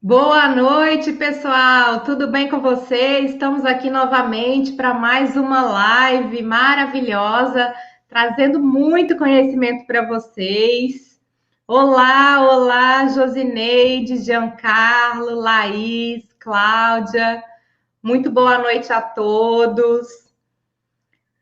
Boa noite, pessoal. Tudo bem com vocês? Estamos aqui novamente para mais uma live maravilhosa, trazendo muito conhecimento para vocês. Olá, olá, Josineide, Giancarlo, Laís, Cláudia. Muito boa noite a todos.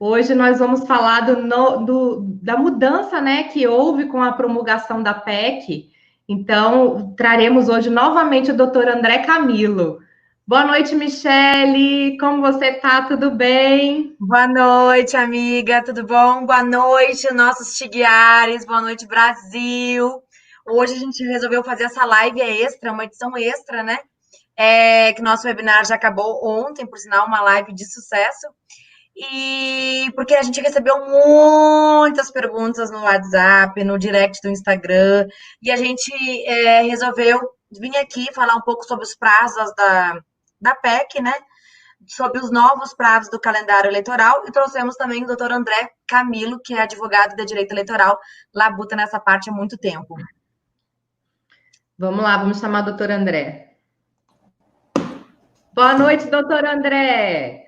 Hoje nós vamos falar da mudança, né, que houve com a promulgação da PEC. Então, traremos hoje novamente o doutor André Camilo. Boa noite, Michele. Como você está? Tudo bem? Boa noite, amiga, tudo bom? Boa noite, nossos tiguiares, boa noite, Brasil. Hoje a gente resolveu fazer essa live extra, uma edição extra, né? Que nosso webinar já acabou ontem, por sinal, uma live de sucesso. E porque a gente recebeu muitas perguntas no WhatsApp, no direct do Instagram, e a gente resolveu vir aqui falar um pouco sobre os prazos da PEC, né? Sobre os novos prazos do calendário eleitoral e trouxemos também o doutor André Camilo, que é advogado de direito eleitoral, labuta nessa parte há muito tempo. Vamos lá, vamos chamar o doutor André. Boa noite, doutor André.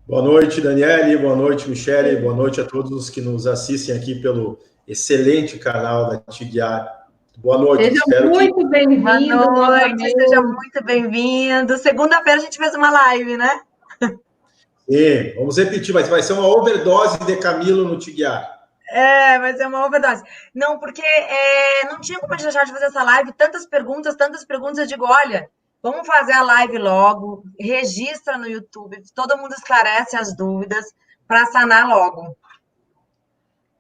Boa noite, Daniele, boa noite, Michele, boa noite a todos os que nos assistem aqui pelo excelente canal da Tiguiar. Boa noite, Seja muito bem-vindo. Boa noite, seja muito bem-vindo. Segunda-feira a gente fez uma live, né? Sim, vamos repetir, mas vai ser uma overdose de Camilo no Tiguiar. Vai ser uma overdose. Não, porque não tinha como a gente deixar de fazer essa live, tantas perguntas, eu digo, olha, vamos fazer a live logo, registra no YouTube, todo mundo esclarece as dúvidas para sanar logo.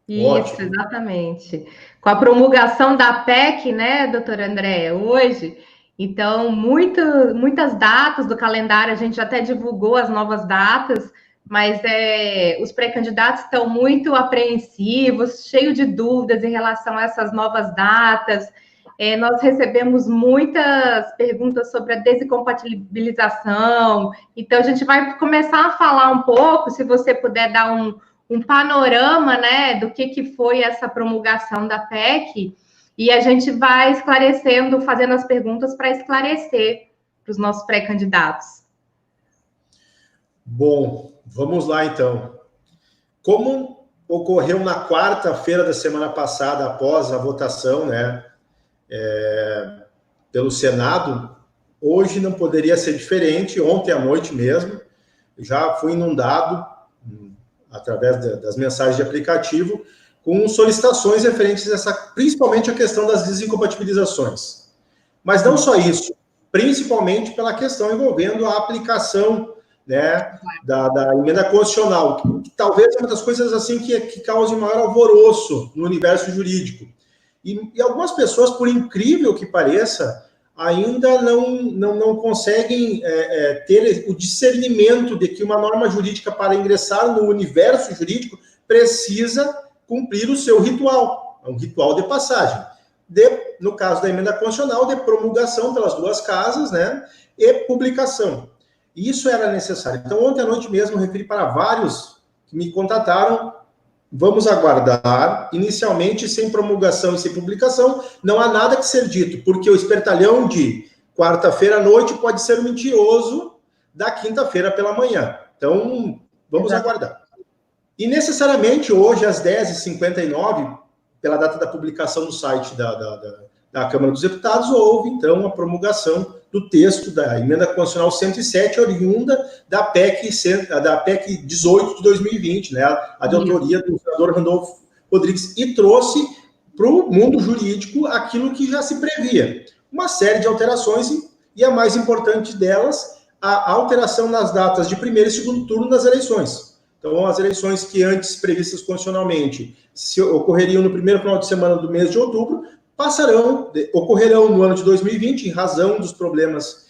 Isso, ótimo. Exatamente. Com a promulgação da PEC, né, doutor André, hoje, então, muitas datas do calendário, a gente até divulgou as novas datas, mas os pré-candidatos estão muito apreensivos, cheios de dúvidas em relação a essas novas datas. Nós recebemos muitas perguntas sobre a desincompatibilização, então a gente vai começar a falar um pouco, se você puder dar um panorama, né, do que foi essa promulgação da PEC, e a gente vai esclarecendo, fazendo as perguntas para esclarecer para os nossos pré-candidatos. Bom, vamos lá então. Como ocorreu na quarta-feira da semana passada, após a votação, né, pelo Senado, hoje não poderia ser diferente. Ontem à noite mesmo, já fui inundado através das mensagens de aplicativo, com solicitações referentes a principalmente a questão das desincompatibilizações. Mas não só isso, principalmente pela questão envolvendo a aplicação, né, da emenda constitucional, que talvez é uma das coisas assim que cause maior alvoroço no universo jurídico. E algumas pessoas, por incrível que pareça, ainda não conseguem ter o discernimento de que uma norma jurídica, para ingressar no universo jurídico, precisa cumprir o seu ritual, um ritual de passagem. No caso da emenda constitucional, de promulgação pelas duas casas, né, e publicação. Isso era necessário. Então, ontem à noite mesmo, eu referi para vários que me contataram. Vamos aguardar, inicialmente sem promulgação e sem publicação, não há nada que ser dito, porque o espertalhão de quarta-feira à noite pode ser mentiroso da quinta-feira pela manhã. Então, vamos aguardar. E necessariamente hoje, às 10h59, pela data da publicação no site da Câmara dos Deputados, houve, então, a promulgação do texto da Emenda Constitucional 107, oriunda da PEC 18 de 2020, né, a de autoria do senador Randolfo Rodrigues, e trouxe para o mundo jurídico aquilo que já se previa. Uma série de alterações, e a mais importante delas, a alteração nas datas de primeiro e segundo turno das eleições. Então, as eleições que antes previstas constitucionalmente ocorreriam no primeiro final de semana do mês de outubro, ocorrerão no ano de 2020, em razão dos problemas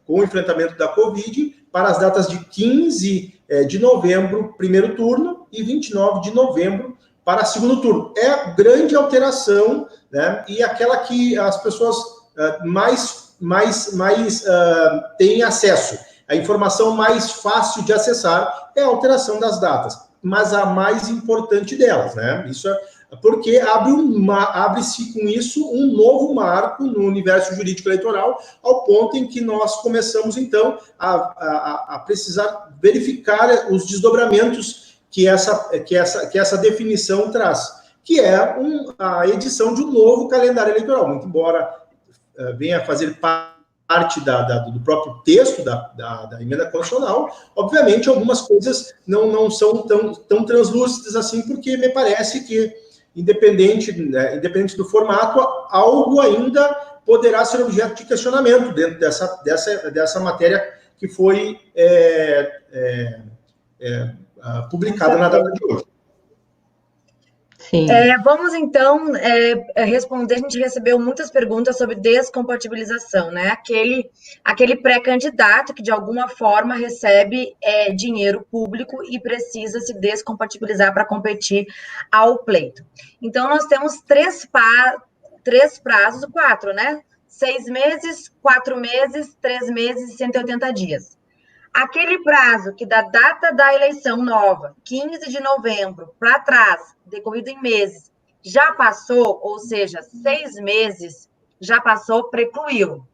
com o enfrentamento da Covid, para as datas de 15 de novembro, primeiro turno, e 29 de novembro, para segundo turno. É grande alteração, né? E aquela que as pessoas mais têm acesso. A informação mais fácil de acessar é a alteração das datas, mas a mais importante delas, né? Isso porque abre-se com isso um novo marco no universo jurídico eleitoral, ao ponto em que nós começamos, então, a precisar verificar os desdobramentos que essa definição traz, que é a edição de um novo calendário eleitoral, muito embora venha fazer parte do próprio texto da emenda constitucional, obviamente algumas coisas não são tão translúcidas assim, porque me parece que, independente do formato, algo ainda poderá ser objeto de questionamento dentro dessa matéria que foi publicada na data de hoje. Sim. Vamos, então, responder. A gente recebeu muitas perguntas sobre descompatibilização, né? Aquele pré-candidato que, de alguma forma, recebe dinheiro público e precisa se descompatibilizar para competir ao pleito. Então, nós temos três prazos, 4, né? 6 meses, 4 meses, 3 meses e 180 dias. Aquele prazo que da data da eleição nova, 15 de novembro, para trás, decorrido em meses, já passou, ou seja, 6 meses, já passou, precluiu.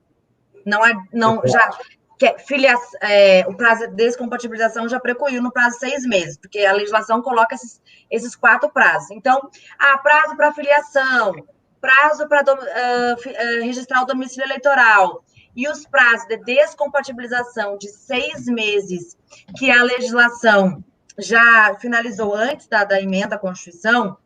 O prazo de descompatibilização já precluiu no prazo de 6 meses, porque a legislação coloca esses 4 prazos. Então, prazo para filiação, prazo para registrar o domicílio eleitoral, e os prazos de descompatibilização de 6 meses, que a legislação já finalizou antes da emenda à Constituição,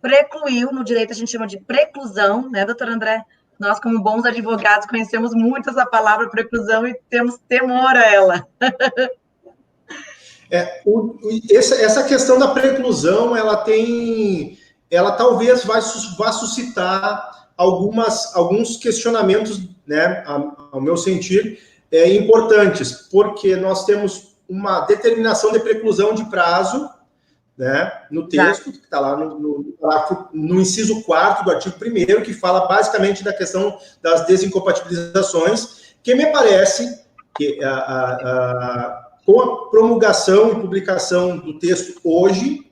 precluiu, no direito a gente chama de preclusão, né, doutor André? Nós, como bons advogados, conhecemos muito essa palavra preclusão e temos temor a ela. Essa questão da preclusão, ela talvez vá suscitar alguns questionamentos, né, ao meu sentir, importantes, porque nós temos uma determinação de preclusão de prazo, né, no texto, que está lá no inciso 4º do artigo 1º, que fala basicamente da questão das desincompatibilizações, que me parece que com a promulgação e publicação do texto hoje,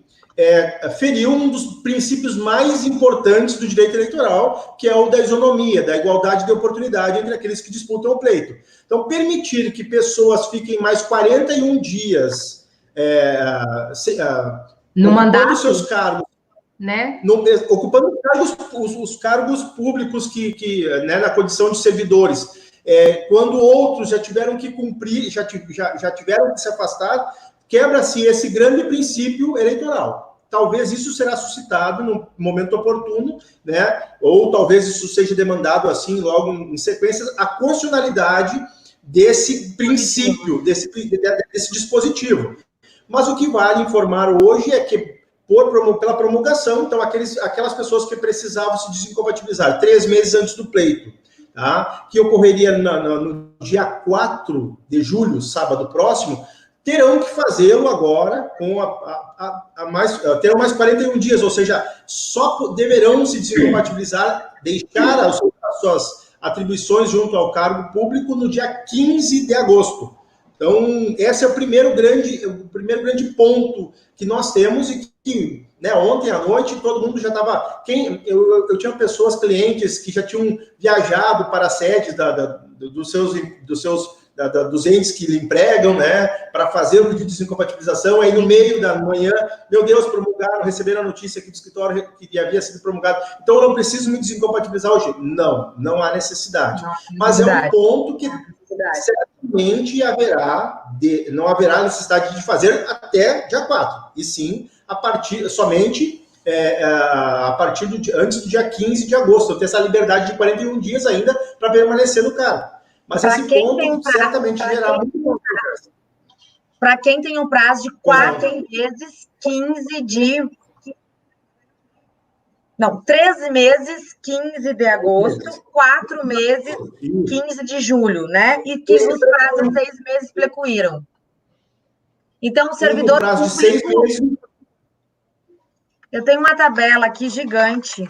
feriu um dos princípios mais importantes do direito eleitoral, que é o da isonomia, da igualdade de oportunidade entre aqueles que disputam o pleito. Então, permitir que pessoas fiquem mais 41 dias no mandato, seus cargos, né? Ocupando os cargos públicos né, na condição de servidores, quando outros já tiveram que cumprir, já tiveram que se afastar, quebra-se esse grande princípio eleitoral. Talvez isso será suscitado no momento oportuno, né? Ou talvez isso seja demandado assim logo em sequência, a constitucionalidade desse princípio, desse dispositivo. Mas o que vale informar hoje é que, pela promulgação, então, aquelas pessoas que precisavam se desincompatibilizar 3 meses antes do pleito, tá? Que ocorreria no dia 4 de julho, sábado próximo, terão que fazê-lo agora com terão mais 41 dias, ou seja, só deverão se desincompatibilizar, deixar as suas atribuições junto ao cargo público no dia 15 de agosto. Então, esse é o primeiro grande ponto que nós temos e que, né, ontem à noite todo mundo já estava... Eu tinha pessoas, clientes, que já tinham viajado para as sedes dos entes que lhe empregam, né, para fazer o pedido de desincompatibilização, aí no meio da manhã, meu Deus, promulgaram, receberam a notícia aqui do escritório que havia sido promulgado, então eu não preciso me desincompatibilizar hoje. Não há necessidade. Mas é um ponto que certamente não haverá necessidade de fazer até dia 4, e sim, somente antes do dia 15 de agosto, eu tenho essa liberdade de 41 dias ainda para permanecer no cargo. Mas esse ponto certamente gerará muito conversa. Para quem tem um prazo de 4 meses, 13 meses, 15 de agosto, 4 meses, 15 de julho, né? E que os prazos de 6 meses precluíram. Então, o servidor... Um prazo de 6 meses... Eu tenho uma tabela aqui gigante.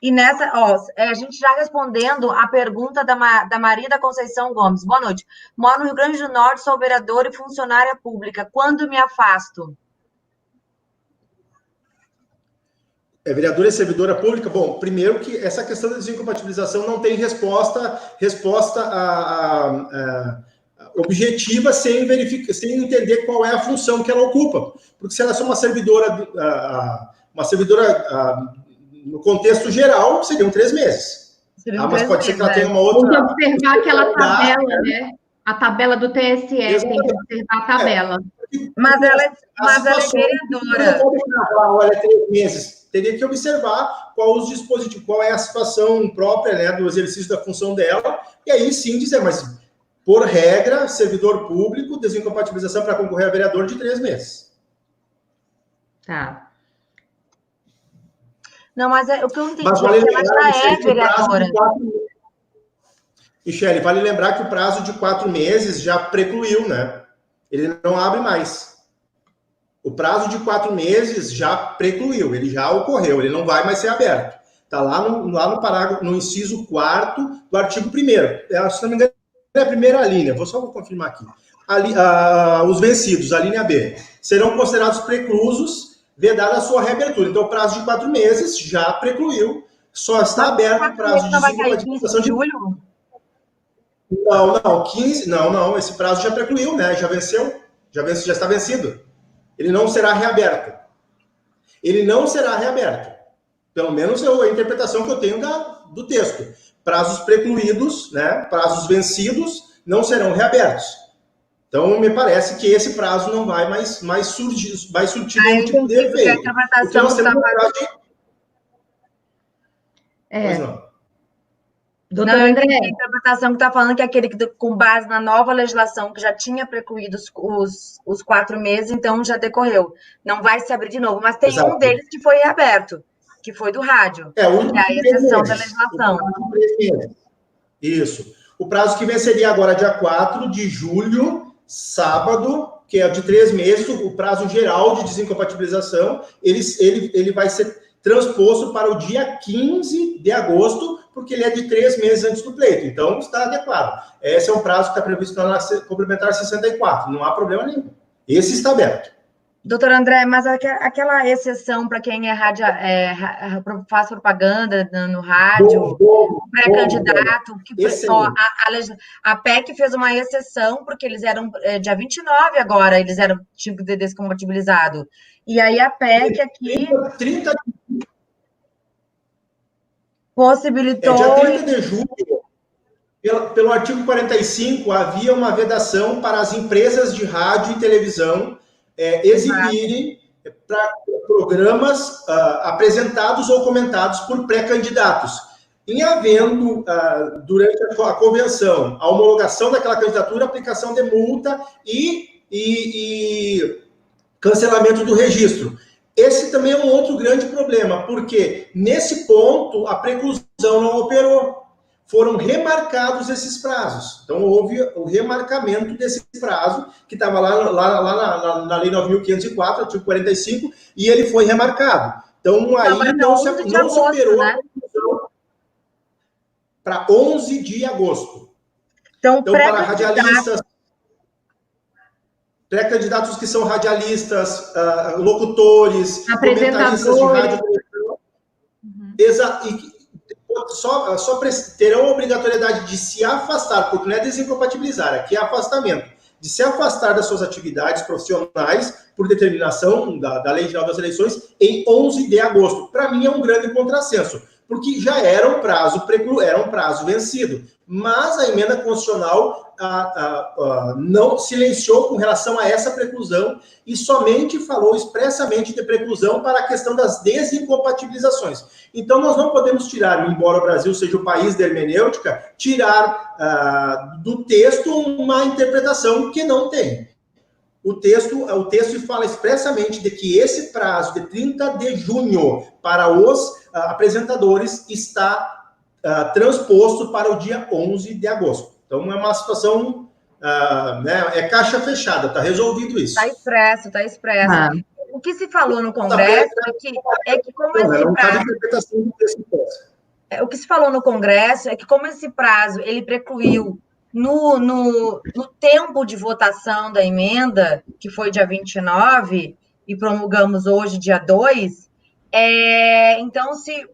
E nessa, a gente já respondendo a pergunta da Maria da Conceição Gomes. Boa noite. Moro no Rio Grande do Norte, sou vereadora e funcionária pública. Quando me afasto? É vereadora e servidora pública? Bom, primeiro que essa questão da desincompatibilização não tem resposta objetiva sem entender qual é a função que ela ocupa. Porque se ela é só uma servidora no contexto geral, seriam 3 meses. Mas pode ser que ela tenha uma outra... Tem que observar aquela tabela, né? A tabela do TSE, tem que observar a tabela. Mas ela é vereadora. Não pode gravar, olha, 3 meses. Teria que observar qual os dispositivos, qual é a situação própria, né, do exercício da função dela, e aí sim dizer, mas por regra, servidor público, desincompatibilização para concorrer a vereador de 3 meses. Tá. Não, mas o que eu entendi mas vale é que ela já é vereadora. Michele, vale lembrar que o prazo de 4 meses já precluiu, né? Ele não abre mais. O prazo de 4 meses já precluiu, ele já ocorreu, ele não vai mais ser aberto. Está lá no parágrafo, no inciso 4º do artigo 1º. Se não me engano, é a primeira linha, vou confirmar aqui. Os vencidos, a linha B, serão considerados preclusos, vedada a sua reabertura. Então, o prazo de 4 meses já precluiu, só está aberto o prazo de desincompatibilização de julho. Não, 15, não, esse prazo já precluiu, né? Já venceu, já está vencido. Ele não será reaberto. Ele não será reaberto. Pelo menos a interpretação que eu tenho do texto. Prazos precluídos, né? Prazos vencidos, não serão reabertos. Então, me parece que esse prazo não vai mais surtir nenhum tipo de efeito. Porque nós temos um prazo de... Pois não. Doutor André, a interpretação que está falando que é aquele que, com base na nova legislação, que já tinha precluído os 4 meses, então já decorreu. Não vai se abrir de novo, mas tem um deles que foi reaberto, que foi do rádio, que é a exceção da legislação. Isso. O prazo que venceria agora, dia 4 de julho, sábado, que é de 3 meses, o prazo geral de desincompatibilização, ele vai ser transposto para o dia 15 de agosto, porque ele é de 3 meses antes do pleito. Então, está adequado. Esse é um prazo que está previsto na complementar 64. Não há problema nenhum. Esse está aberto. Doutor André, mas aquela exceção para quem faz propaganda no rádio, pré-candidato, a PEC fez uma exceção, porque eles eram dia 29 agora, eles eram tipo de descompatibilizado. E aí a PEC aqui... 30 possibilitou... dia 30 de julho, pelo artigo 45, havia uma vedação para as empresas de rádio e televisão exibirem para programas apresentados ou comentados por pré-candidatos. Em havendo, durante a convenção, a homologação daquela candidatura, aplicação de multa e cancelamento do registro. Esse também é um outro grande problema, porque nesse ponto a preclusão não operou. Foram remarcados esses prazos. Então, houve o remarcamento desse prazo, que estava lá na Lei 9.504, artigo 45, e ele foi remarcado. Então, aí não se operou, né? A preclusão para 11 de agosto. Então para radialistas, pré-candidatos que são radialistas, locutores, comentaristas de rádio, terão a obrigatoriedade de se afastar, porque não é desincompatibilizar, aqui é afastamento, de se afastar das suas atividades profissionais por determinação da Lei Geral das Eleições em 11 de agosto. Para mim é um grande contrassenso, porque já era um prazo vencido, mas a emenda constitucional não silenciou com relação a essa preclusão e somente falou expressamente de preclusão para a questão das desincompatibilizações. Então, nós não podemos tirar, embora o Brasil seja o país da hermenêutica, tirar do texto uma interpretação que não tem. O texto fala expressamente de que esse prazo de 30 de junho para os apresentadores está transposto para o dia 11 de agosto. Então, é uma situação, é caixa fechada, está resolvido isso. Está expresso. O que se falou no Congresso é que como esse prazo... O que se falou no Congresso é que como esse prazo, ele precluiu no tempo de votação da emenda, que foi dia 29, e promulgamos hoje, dia 2, Então, se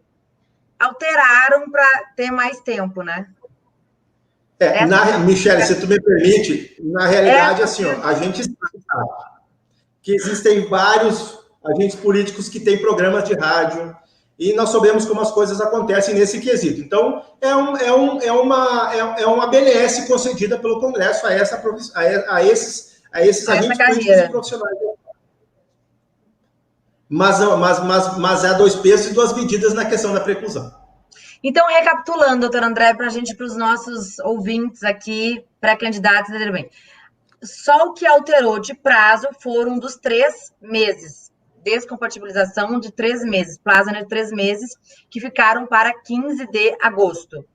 alteraram para ter mais tempo, né? Michele, se tu me permite, na realidade, assim, ó, a gente sabe que existem vários agentes políticos que têm programas de rádio, e nós sabemos como as coisas acontecem nesse quesito. Então, é uma BLS concedida pelo Congresso a esses agentes políticos e profissionais. Mas há dois pesos e duas medidas na questão da preclusão. Então, recapitulando, doutor André, para os nossos ouvintes aqui, pré-candidatos, entenderem bem. Só o que alterou de prazo foram dos 3 meses. Descompatibilização de 3 meses, prazo de 3 meses, que ficaram para 15 de agosto.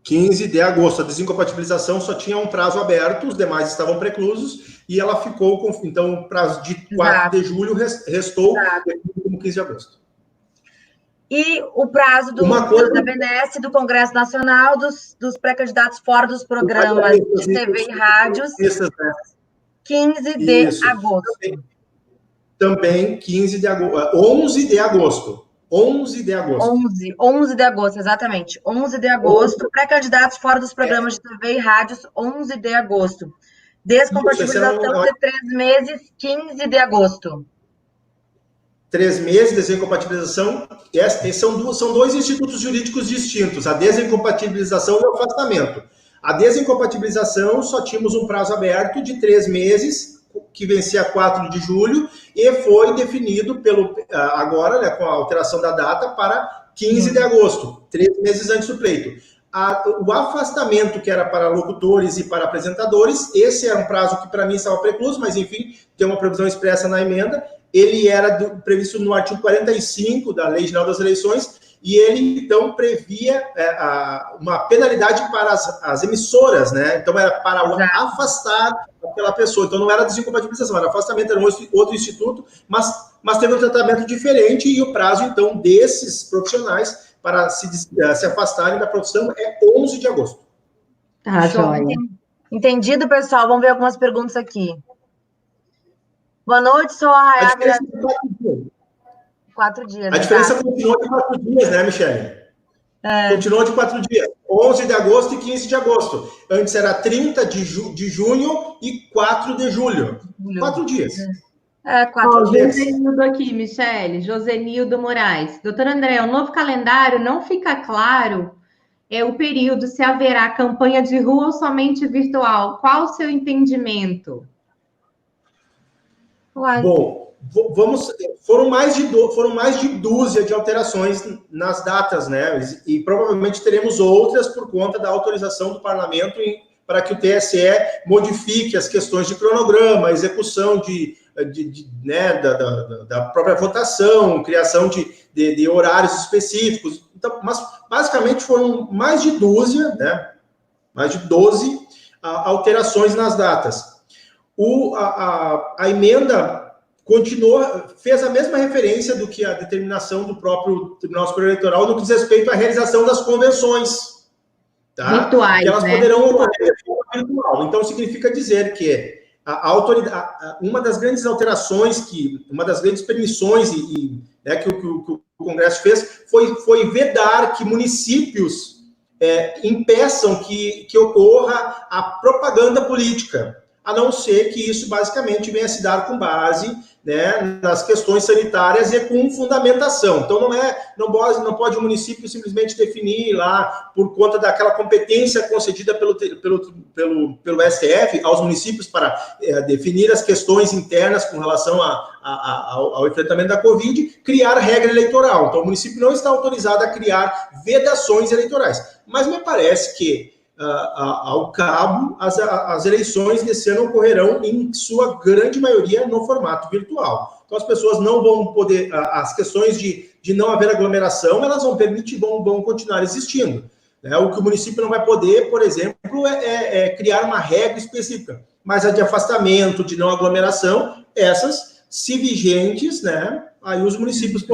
15 de agosto. A desincompatibilização só tinha um prazo aberto, os demais estavam preclusos, e ela ficou com, então, o prazo de 4 de julho restou como 15 de agosto. E o prazo da BNS, do Congresso Nacional, dos pré-candidatos fora dos programas de TV e rádios, 15 de agosto. Também 15 de agosto. 11 de agosto. 11 de agosto. 11 de agosto, exatamente. 11 de agosto. Pré-candidatos fora dos programas de TV e rádios, 11 de agosto. Descompatibilização de 3 meses, 15 de agosto. 3 meses de desincompatibilização, são dois institutos jurídicos distintos, a desincompatibilização e o afastamento. A desincompatibilização, só tínhamos um prazo aberto de 3 meses, que vencia 4 de julho, e foi definido agora, né, com a alteração da data, para 15 de agosto, 3 meses antes do pleito. O afastamento, que era para locutores e para apresentadores, esse era um prazo que para mim estava precluso, mas enfim, tem uma previsão expressa na emenda. Ele era previsto no artigo 45 da Lei Geral das Eleições, e ele, então, previa uma penalidade para as emissoras, né? Então, era para afastar aquela pessoa. Então, não era desincompatibilização, era afastamento, era um outro instituto, mas teve um tratamento diferente, e o prazo, então, desses profissionais para se afastarem da profissão é 11 de agosto. Tá, joia. Entendido, pessoal? Vamos ver algumas perguntas aqui. Boa noite, sou a Raia. 4 dias. A diferença continua de 4 dias, né, Michele? Continua de 4 dias. 11 de agosto e 15 de agosto. Antes era 30 de junho e 4 de julho. 4 dias. 4 dias. Josenildo aqui, Michele. Josenildo Moraes. Doutor André, o novo calendário não fica claro o período, se haverá campanha de rua ou somente virtual. Qual o seu entendimento? Bom, foram mais de dúzia de alterações nas datas, né? E provavelmente teremos outras por conta da autorização do parlamento para que o TSE modifique as questões de cronograma, execução da própria votação, criação de horários específicos. Então, mas basicamente foram mais de dúzia, né? Mais de 12 alterações nas datas. A emenda fez a mesma referência do que a determinação do próprio Tribunal Superior Eleitoral no que diz respeito à realização das convenções. Tá? Virtuais, que elas né? poderão ocorrer de forma virtual. Então, significa dizer que uma das grandes alterações, uma das grandes permissões que o Congresso fez foi vedar que municípios impeçam que ocorra a propaganda política, a não ser que isso basicamente venha se dar com base, né, nas questões sanitárias e com fundamentação. Então, não pode o município simplesmente definir lá, por conta daquela competência concedida pelo STF aos municípios para definir as questões internas com relação ao enfrentamento da Covid, criar regra eleitoral. Então, o município não está autorizado a criar vedações eleitorais. Mas me parece que, ao cabo, as eleições desse ano ocorrerão, em sua grande maioria, no formato virtual. Então, as pessoas não vão poder... As questões de não haver aglomeração, elas vão continuar existindo. Né? O que o município não vai poder, por exemplo, é criar uma regra específica. Mas a de afastamento, de não aglomeração, essas, se vigentes, né? Aí os municípios,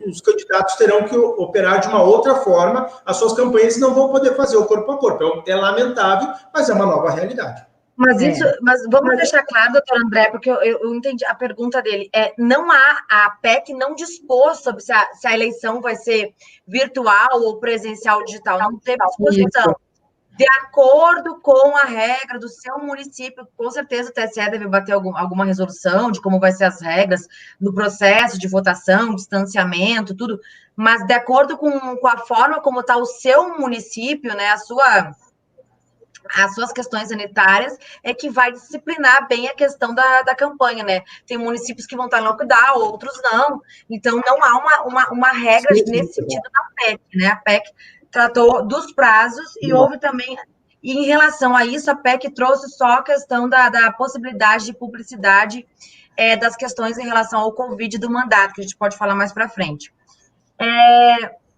os candidatos terão que operar de uma outra forma as suas campanhas e não vão poder fazer o corpo a corpo. É lamentável, mas é uma nova realidade. Mas vamos deixar claro, doutor André, porque eu entendi a pergunta dele. Não há, a PEC não dispôs sobre se a eleição vai ser virtual ou presencial digital, não teve disposição. Isso. De acordo com a regra do seu município, com certeza o TSE deve bater alguma resolução de como vai ser as regras no processo de votação, distanciamento, tudo, mas de acordo com a forma como está o seu município, né, as suas questões sanitárias, é que vai disciplinar bem a questão da campanha, né? Tem municípios que vão estar em lockdown, outros não. Então, não há uma regra nesse sentido da PEC, né? A PEC tratou dos prazos e houve também... E em relação a isso, a PEC trouxe só a questão da possibilidade de publicidade das questões em relação ao Covid do mandato, que a gente pode falar mais para frente.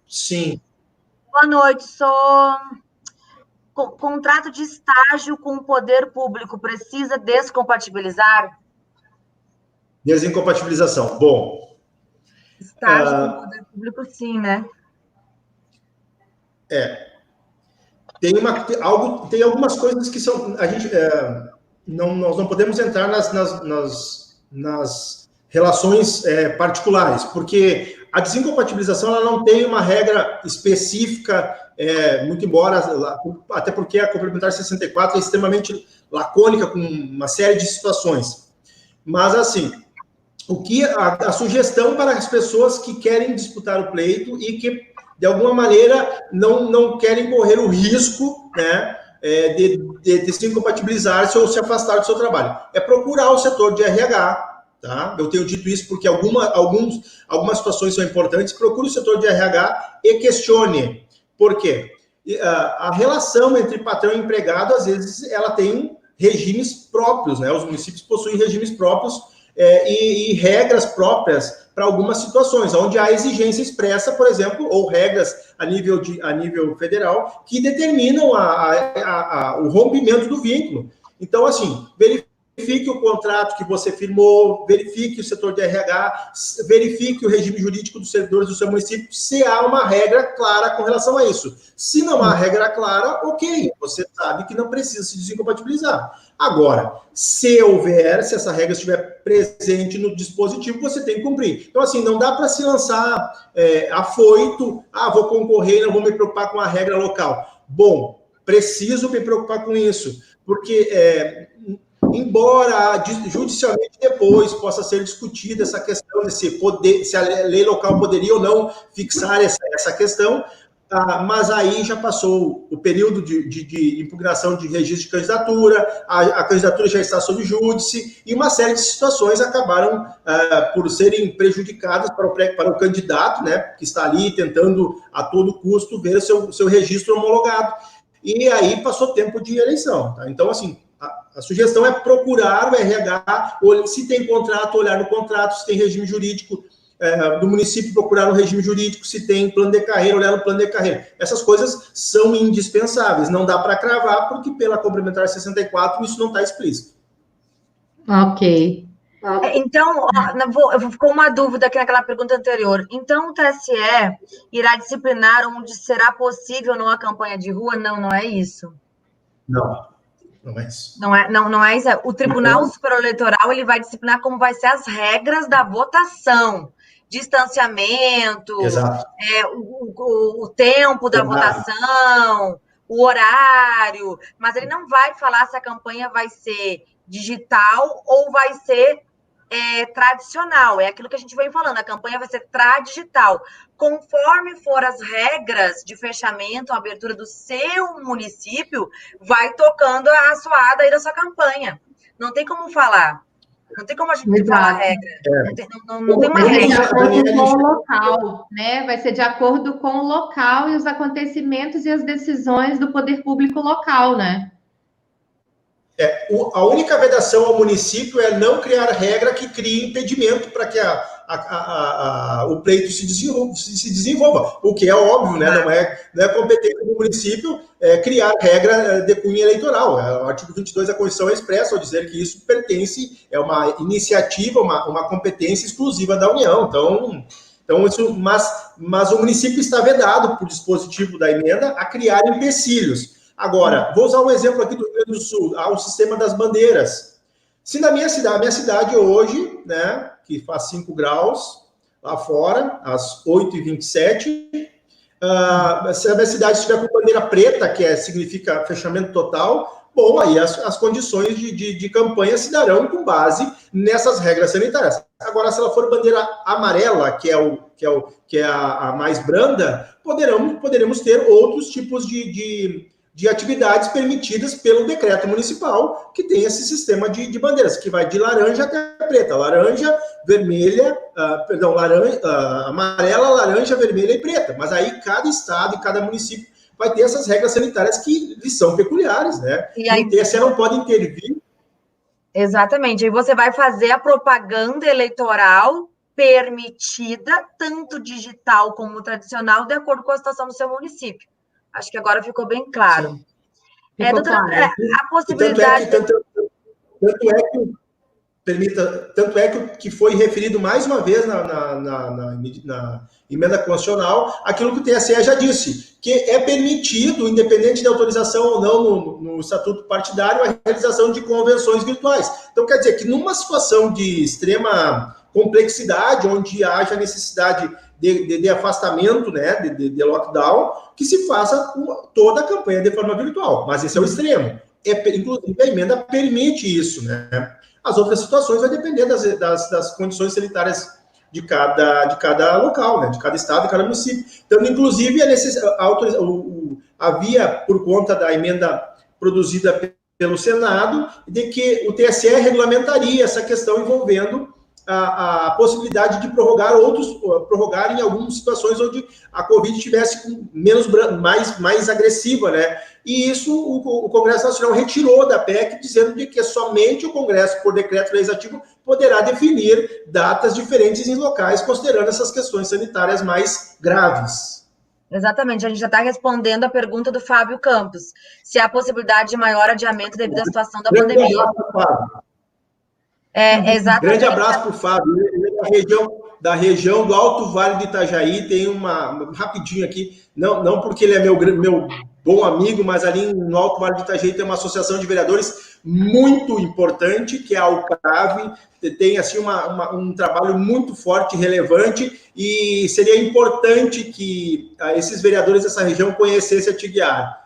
Sim. Boa noite, sou... Contrato de estágio com o poder público precisa descompatibilizar? Desincompatibilização. Bom. Estágio com o poder público, sim, né? Tem algumas coisas que são... nós não podemos entrar nas relações particulares, porque a desincompatibilização ela não tem uma regra específica, muito embora, até porque a complementar 64 é extremamente lacônica com uma série de situações. Mas, assim, a sugestão para as pessoas que querem disputar o pleito e que, de alguma maneira, não querem correr o risco, né, de desincompatibilizar-se ou se afastar do seu trabalho, é procurar o setor de RH. Tá? Eu tenho dito isso porque algumas situações são importantes. Procure o setor de RH e questione. Por quê? A relação entre patrão e empregado, às vezes, ela tem regimes próprios, né? Os municípios possuem regimes próprios e regras próprias para algumas situações, onde há exigência expressa, por exemplo, ou regras a nível federal que determinam o rompimento do vínculo. Então, assim, verifique o contrato que você firmou, verifique o setor de RH, verifique o regime jurídico dos servidores do seu município, se há uma regra clara com relação a isso. Se não há regra clara, ok, você sabe que não precisa se desincompatibilizar. Agora, se essa regra estiver presente no dispositivo, você tem que cumprir. Então, assim, não dá para se lançar afoito, vou concorrer e não vou me preocupar com a regra local. Bom, preciso me preocupar com isso, porque... embora judicialmente depois possa ser discutida essa questão se a lei local poderia ou não fixar essa questão, mas aí já passou o período de impugnação de registro de candidatura, a candidatura já está sob júdice, e uma série de situações acabaram por serem prejudicadas para o candidato, né, que está ali tentando a todo custo ver o seu registro homologado. E aí passou tempo de eleição. Tá? Então, assim, a sugestão é procurar o RH, se tem contrato, olhar no contrato, se tem regime jurídico do município, procurar no regime jurídico, se tem plano de carreira, olhar no plano de carreira. Essas coisas são indispensáveis, não dá para cravar, porque pela complementar 64 isso não está explícito. Ok. Então, ficou uma dúvida aqui naquela pergunta anterior. Então, o TSE irá disciplinar onde será possível ou não a campanha de rua? Não é isso. Não. Não é isso. Não é isso. O Tribunal Superior Eleitoral ele vai disciplinar como vai ser as regras da votação. Distanciamento, o tempo da votação, o horário. Mas ele não vai falar se a campanha vai ser digital ou vai ser tradicional. É aquilo que a gente vem falando. A campanha vai ser tradigital. Conforme for as regras de fechamento, a abertura do seu município, vai tocando a suada aí da sua campanha. Não tem como falar. Não tem como a gente falar a regra. Não tem uma regra. De acordo com o local, né? Vai ser de acordo com o local e os acontecimentos e as decisões do poder público local, né? A única vedação ao município é não criar regra que crie impedimento para que o pleito se desenvolva, o que é óbvio, né? Não é competência do município criar regra de cunho eleitoral. O artigo 22 da Constituição é expresso ao dizer que isso pertence, é uma iniciativa, uma competência exclusiva da União. Então isso, mas o município está vedado por dispositivo da emenda a criar empecilhos. Agora, vou usar um exemplo aqui do Rio Grande do Sul, o sistema das bandeiras. Se na minha cidade hoje, né, que faz 5 graus lá fora, às 8h27, se a minha cidade estiver com bandeira preta, significa fechamento total, bom, aí as condições de campanha se darão com base nessas regras sanitárias. Agora, se ela for bandeira amarela, que é a mais branda, poderemos ter outros tipos de atividades permitidas pelo decreto municipal, que tem esse sistema de bandeiras, que vai de laranja até preta, laranja, vermelha, amarela, laranja, vermelha e preta. Mas aí cada estado e cada município vai ter essas regras sanitárias que lhes são peculiares, né? E aí, o TSE não pode intervir. Exatamente. Aí você vai fazer a propaganda eleitoral permitida, tanto digital como tradicional, de acordo com a situação do seu município. Acho que agora ficou bem claro. Doutora André, a possibilidade... Tanto é que foi referido mais uma vez na emenda constitucional aquilo que o TSE já disse, que é permitido, independente de autorização ou não no estatuto partidário, a realização de convenções virtuais. Então, quer dizer que numa situação de extrema complexidade, onde haja necessidade de afastamento, né, de lockdown, que se faça toda a campanha de forma virtual. Mas esse é o extremo. Inclusive, a emenda permite isso, né? As outras situações vai depender das condições sanitárias de cada local, né? De cada estado, de cada município. Então, inclusive, havia, por conta da emenda produzida pelo Senado, de que o TSE regulamentaria essa questão envolvendo a possibilidade de prorrogar em algumas situações onde a Covid estivesse mais agressiva, né? E isso o Congresso Nacional retirou da PEC, dizendo de que somente o Congresso, por decreto legislativo, poderá definir datas diferentes em locais, considerando essas questões sanitárias mais graves. Exatamente, a gente já está respondendo a pergunta do Fábio Campos, se há possibilidade de maior adiamento devido à situação da pandemia. Exatamente. Grande abraço para o Fábio. Da região do Alto Vale do Itajaí, tem rapidinho aqui, não porque ele é meu bom amigo, mas ali no Alto Vale do Itajaí tem uma associação de vereadores muito importante, que é a AUCAV, tem assim, um trabalho muito forte, relevante, e seria importante que esses vereadores dessa região conhecessem a TIGUiAR.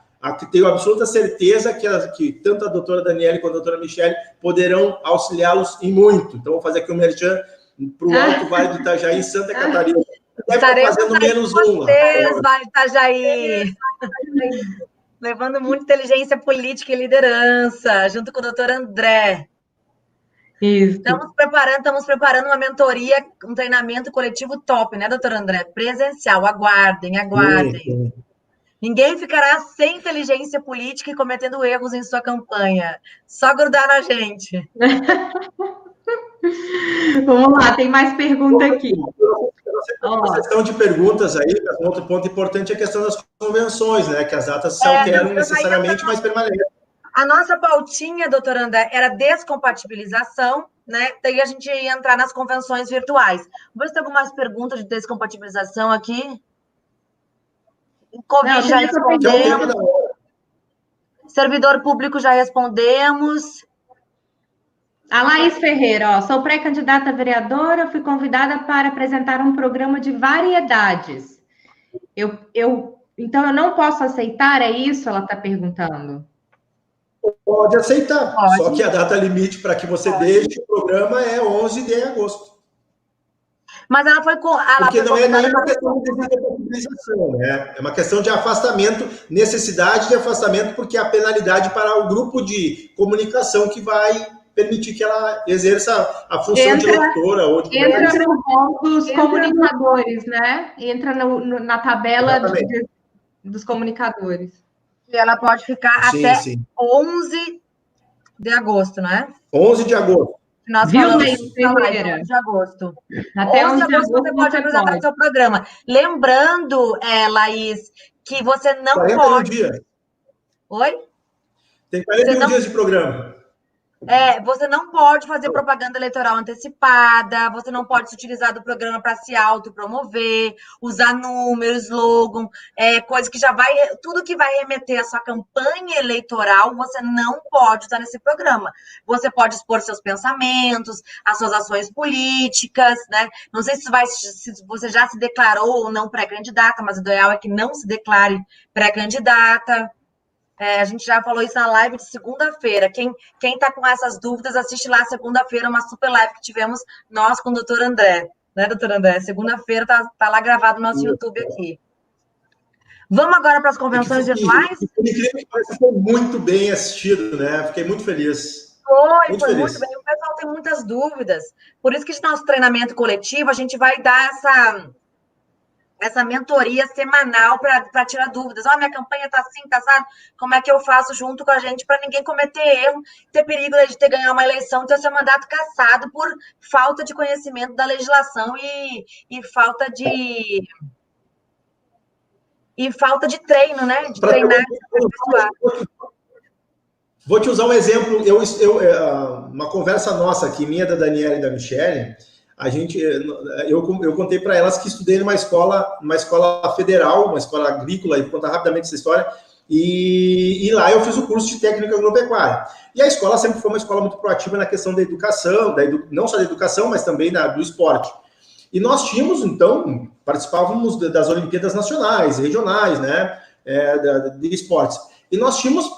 Tenho absoluta certeza que tanto a doutora Daniele quanto a doutora Michele poderão auxiliá-los em muito. Então, vou fazer aqui um merchan para o Alto Vale do Itajaí, Santa Catarina. Deve estar fazendo menos um lá. Vale do Itajaí. Levando muita inteligência política e liderança, junto com o doutor André. Isso. Estamos preparando uma mentoria, um treinamento coletivo top, né, doutor André? Presencial. Aguardem. Sim. Ninguém ficará sem inteligência política e cometendo erros em sua campanha. Só grudar na gente. Vamos lá, tem mais pergunta aqui. Uma questão de perguntas aí, outro ponto importante é a questão das convenções, né? Que as datas se alteram necessariamente, mas permanecem. A nossa pautinha, doutor André, era descompatibilização, né? Daí a gente ia entrar nas convenções virtuais. Vamos ver se tem algumas perguntas de descompatibilização aqui. Covid já respondemos. Servidor público já respondemos. A Laís Ferreira, sou pré-candidata a vereadora, fui convidada para apresentar um programa de variedades. Então, eu não posso aceitar, é isso? Ela está perguntando. Pode aceitar, só que a data limite para que você deixe o programa é 11 de agosto. Mas ela foi com. Porque não é nem uma questão de descompatibilização, né? É uma questão de afastamento, necessidade de afastamento, porque há penalidade para o grupo de comunicação que vai permitir que ela exerça a função de locutora. Entra no rol dos comunicadores, né? Entra na tabela dos comunicadores. E ela pode ficar até 11 de agosto, não é? 11 de agosto. Nós falamos 11 de agosto. Até 11 de agosto você pode apresentar o seu programa. Lembrando, Laís, que você não 41 pode... dias. Oi? Tem 41 dias de programa. Você não pode fazer propaganda eleitoral antecipada, você não pode se utilizar do programa para se autopromover, usar números, slogan, coisa que já vai... Tudo que vai remeter à sua campanha eleitoral, você não pode usar nesse programa. Você pode expor seus pensamentos, as suas ações políticas, né? Não sei se você já se declarou ou não pré-candidata, mas o ideal é que não se declare pré-candidata. A gente já falou isso na live de segunda-feira. Quem está com essas dúvidas, assiste lá segunda-feira, uma super live que tivemos nós com o doutor André. Né, doutor André? Segunda-feira tá lá gravado no nosso YouTube aqui. Vamos agora para as convenções virtuais? Foi muito bem assistido, né? Fiquei muito feliz. Foi muito bem. O pessoal tem muitas dúvidas. Por isso que no nosso treinamento coletivo, a gente vai dar essa mentoria semanal para tirar dúvidas. Minha campanha está assim, tá sabe? Como é que eu faço junto com a gente para ninguém cometer erro, ter perigo de ter ganhar uma eleição, ter seu mandato cassado por falta de conhecimento da legislação e falta de treino, né? De treinar. Vou te usar um exemplo. Uma conversa nossa aqui, minha, da Daniela e da Michele. Eu contei para elas que estudei numa escola federal, uma escola agrícola, e vou contar rapidamente essa história, e lá eu fiz o curso de técnica agropecuária. E a escola sempre foi uma escola muito proativa na questão da educação, não só da educação, mas também do esporte. E nós tínhamos, então, participávamos das Olimpíadas Nacionais, regionais, né, de esportes. E nós tínhamos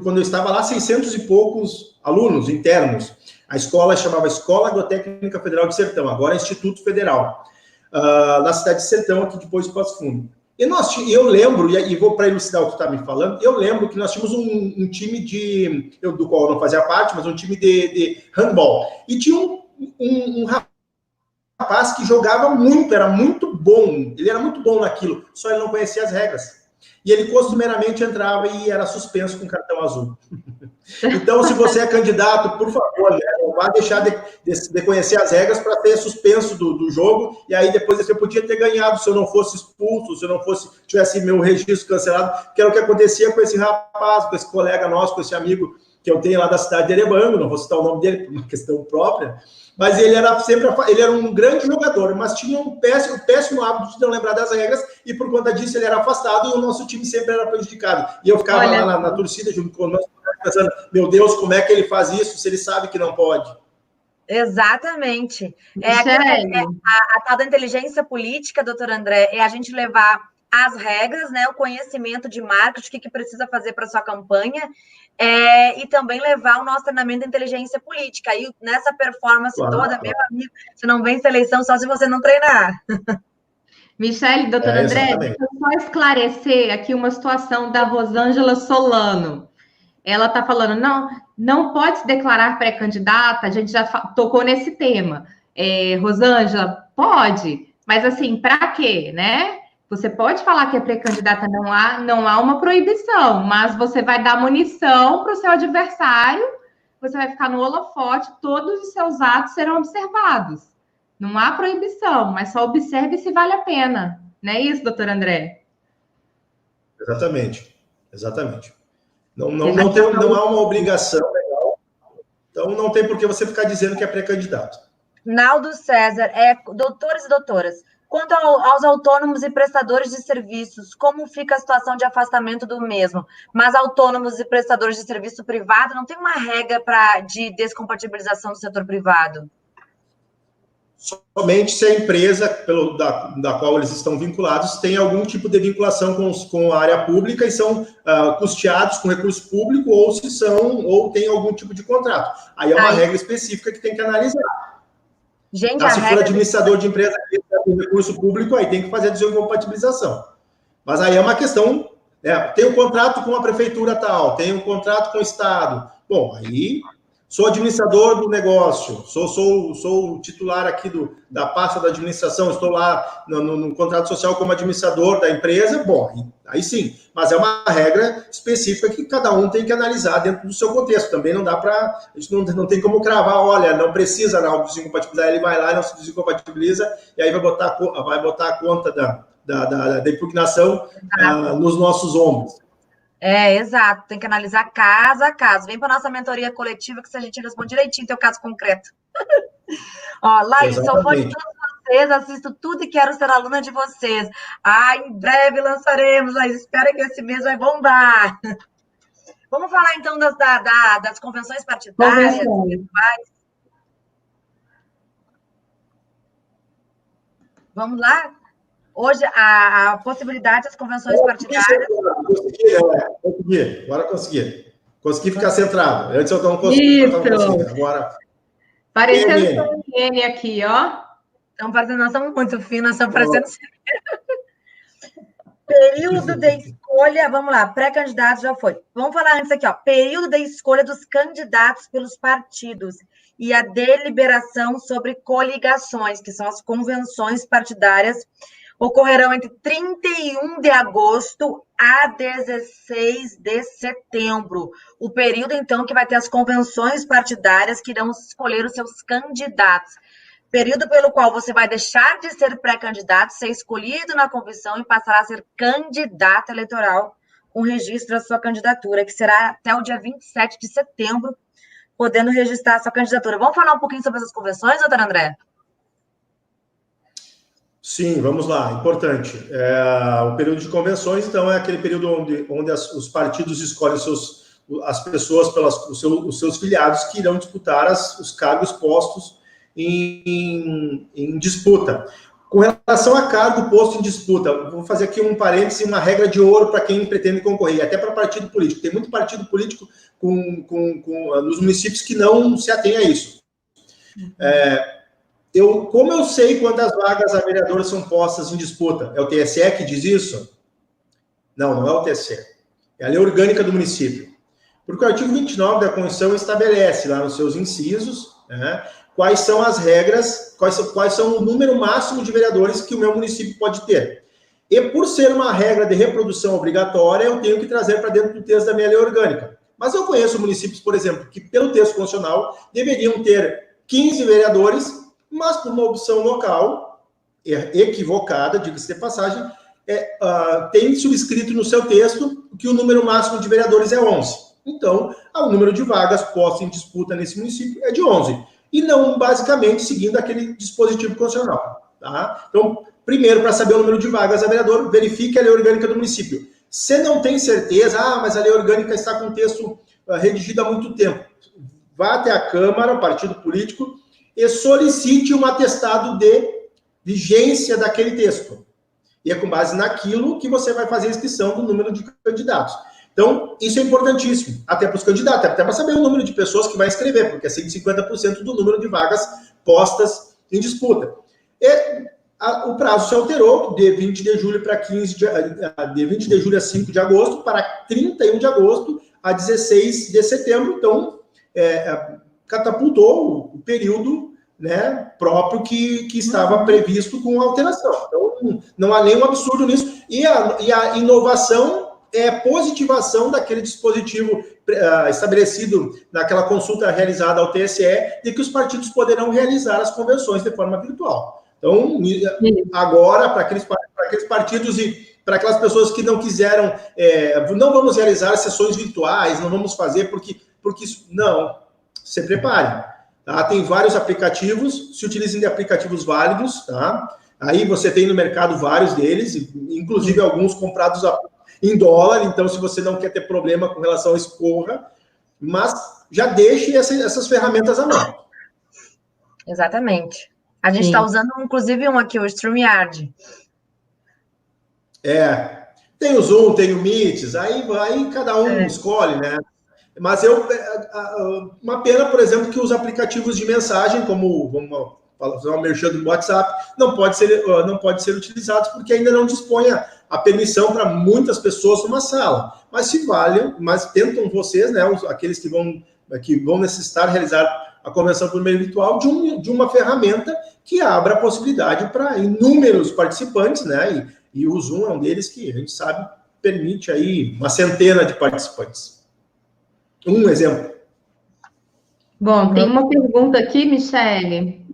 quando eu estava lá, 600 e poucos alunos internos. A escola chamava Escola Agrotécnica Federal de Sertão, agora é Instituto Federal, na cidade de Sertão, aqui depois de Passo Fundo. E eu lembro, e vou para elucidar o que tu está me falando, eu lembro que nós tínhamos um time do qual eu não fazia parte, mas um time de handball. E tinha um rapaz que jogava muito, era muito bom, ele era muito bom naquilo, só ele não conhecia as regras. E ele costumeiramente entrava e era suspenso com cartão azul. Então, se você é candidato, por favor, né, não vá deixar de conhecer as regras para ser suspenso do jogo, e aí depois eu podia ter ganhado se eu não fosse expulso, se eu não tivesse meu registro cancelado, que era o que acontecia com esse rapaz, com esse colega nosso, com esse amigo que eu tenho lá da cidade de Erebango, não vou citar o nome dele por uma questão própria, mas ele era um grande jogador, mas tinha o péssimo hábito de não lembrar das regras, e por conta disso ele era afastado e o nosso time sempre era prejudicado. E eu ficava lá na torcida junto com o nosso pensando, meu Deus, como é que ele faz isso se ele sabe que não pode? Exatamente. A tal da inteligência política, doutor André, é a gente levar as regras, né, o conhecimento de marketing, o que precisa fazer para sua campanha, e também levar o nosso treinamento de inteligência política. Aí, nessa performance toda, meu amigo, você não vence a eleição só se você não treinar. Michele, doutor André, deixa eu só esclarecer aqui uma situação da Rosângela Solano. Ela está falando, não pode se declarar pré-candidata, a gente já tocou nesse tema. Rosângela, pode, mas assim, para quê, né? Você pode falar que é pré-candidata, não há uma proibição, mas você vai dar munição para o seu adversário, você vai ficar no holofote, todos os seus atos serão observados. Não há proibição, mas só observe se vale a pena. Não é isso, doutor André? Exatamente. Não há uma obrigação legal, então não tem por que você ficar dizendo que é pré-candidato. Naldo César, doutores e doutoras, quanto aos autônomos e prestadores de serviços, como fica a situação de afastamento do mesmo? Mas autônomos e prestadores de serviço privado, não tem uma regra de descompatibilização do setor privado? Somente se a empresa da qual eles estão vinculados tem algum tipo de vinculação com a área pública e são custeados com recurso público ou tem algum tipo de contrato. Aí é uma regra específica que tem que analisar. Gente, se for administrador de empresa com recurso público, aí tem que fazer a desincompatibilização. Mas aí é uma questão, tem um contrato com a prefeitura tal, tem um contrato com o Estado. Bom, aí sou administrador do negócio, sou o titular aqui da pasta da administração, estou lá no contrato social como administrador da empresa, bom, aí sim, mas é uma regra específica que cada um tem que analisar dentro do seu contexto, também não dá para, a gente não tem como cravar, olha, não precisa não desincompatibilizar, ele vai lá e não se desincompatibiliza, e aí vai botar a conta da impugnação nos nossos ombros. Exato. Tem que analisar caso a caso. Vem para nossa mentoria coletiva que a gente responde direitinho teu caso concreto. Ó, Laís, sou fã de Exatamente. todos vocês, assisto tudo e quero ser aluna de vocês. Em breve lançaremos, Laís. Espero que esse mês vai bombar. Vamos falar, então, das convenções partidárias. Convenções. Vamos lá? Hoje, a possibilidade das convenções partidárias... Consegui, agora consegui. Consegui ficar centrado. Antes eu não Isso. conseguia. Agora... Parecendo CNN aqui, ó. Estão parecendo, nós somos muito finos, estão parecendo... Período de escolha, vamos lá, pré-candidato já foi. Vamos falar antes aqui, ó. Período de escolha dos candidatos pelos partidos e a deliberação sobre coligações, que são as convenções partidárias, ocorrerão entre 31 de agosto a 16 de setembro. O período, então, que vai ter as convenções partidárias que irão escolher os seus candidatos. Período pelo qual você vai deixar de ser pré-candidato, ser escolhido na convenção e passará a ser candidato eleitoral com registro da sua candidatura, que será até o dia 27 de setembro, podendo registrar a sua candidatura. Vamos falar um pouquinho sobre essas convenções, doutor André? Sim, vamos lá, importante. O período de convenções, então, é aquele período onde os partidos escolhem as pessoas os seus filiados que irão disputar os cargos postos em disputa. Com relação a cargo posto em disputa, vou fazer aqui um parêntese, uma regra de ouro para quem pretende concorrer, até para partido político. Tem muito partido político nos municípios que não se atém a isso. Como eu sei quantas vagas a vereadora são postas em disputa? É o TSE que diz isso? Não, não é o TSE. É a lei orgânica do município. Porque o artigo 29 da Constituição estabelece lá nos seus incisos, né, quais são as regras, quais são o número máximo de vereadores que o meu município pode ter. E por ser uma regra de reprodução obrigatória, eu tenho que trazer para dentro do texto da minha lei orgânica. Mas eu conheço municípios, por exemplo, que pelo texto constitucional deveriam ter 15 vereadores, mas por uma opção local, equivocada, diga-se de passagem, tem subscrito no seu texto que o número máximo de vereadores é 11. Então, o número de vagas postas em disputa nesse município é de 11. E não, basicamente, seguindo aquele dispositivo constitucional. Tá? Então, primeiro, para saber o número de vagas a vereador, verifique a lei orgânica do município. Se não tem certeza, mas a lei orgânica está com o texto redigido há muito tempo, vá até a Câmara, o partido político, e solicite um atestado de vigência daquele texto. E é com base naquilo que você vai fazer a inscrição do número de candidatos. Então, isso é importantíssimo, até para os candidatos, até para saber o número de pessoas que vai inscrever, porque é 150% do número de vagas postas em disputa. O prazo se alterou de 20 de julho para de 20 de julho a 5 de agosto para 31 de agosto a 16 de setembro. Então, catapultou o período, né, próprio que estava previsto com a alteração. Então, não há nenhum absurdo nisso. E a inovação é a positivação daquele dispositivo estabelecido naquela consulta realizada ao TSE, de que os partidos poderão realizar as convenções de forma virtual. Então, agora, para aqueles partidos e para aquelas pessoas que não quiseram, não vamos realizar sessões virtuais, não vamos fazer, porque isso, não, se prepare. Tá? Tem vários aplicativos, se utilizem de aplicativos válidos, tá? Aí você tem no mercado vários deles, inclusive alguns comprados em dólar, então se você não quer ter problema com relação a isso, corra, mas já deixe essas ferramentas à mão. Exatamente. A gente está usando, inclusive, um aqui, o StreamYard. Tem o Zoom, tem o Meet, aí cada um escolhe, né? Mas uma pena, por exemplo, que os aplicativos de mensagem, como, vamos fazer uma merchan do WhatsApp, não pode ser utilizados porque ainda não dispõe a permissão para muitas pessoas numa sala. Mas mas tentam vocês, né, aqueles que vão necessitar realizar a convenção por meio virtual, de uma ferramenta que abra a possibilidade para inúmeros participantes, né? E o Zoom é um deles que a gente sabe permite aí uma centena de participantes. Um exemplo. Bom, tem uma pergunta aqui, Michele.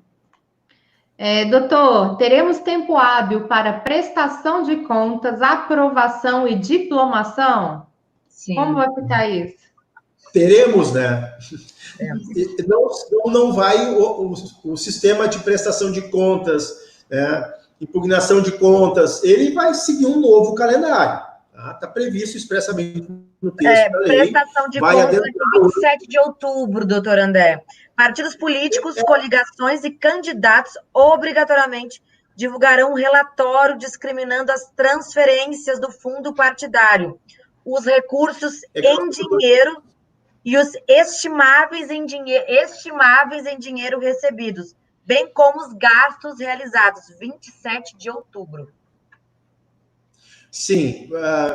Doutor, teremos tempo hábil para prestação de contas, aprovação e diplomação? Sim. Como vai ficar isso? Teremos, né? Não vai o sistema de prestação de contas, impugnação de contas, ele vai seguir um novo calendário. Está previsto expressamente no texto da lei. Prestação de contas em 27 de outubro, doutor André. Partidos políticos, coligações e candidatos obrigatoriamente divulgarão um relatório discriminando as transferências do fundo partidário, os recursos em dinheiro e os estimáveis em dinheiro recebidos, bem como os gastos realizados, 27 de outubro. Sim,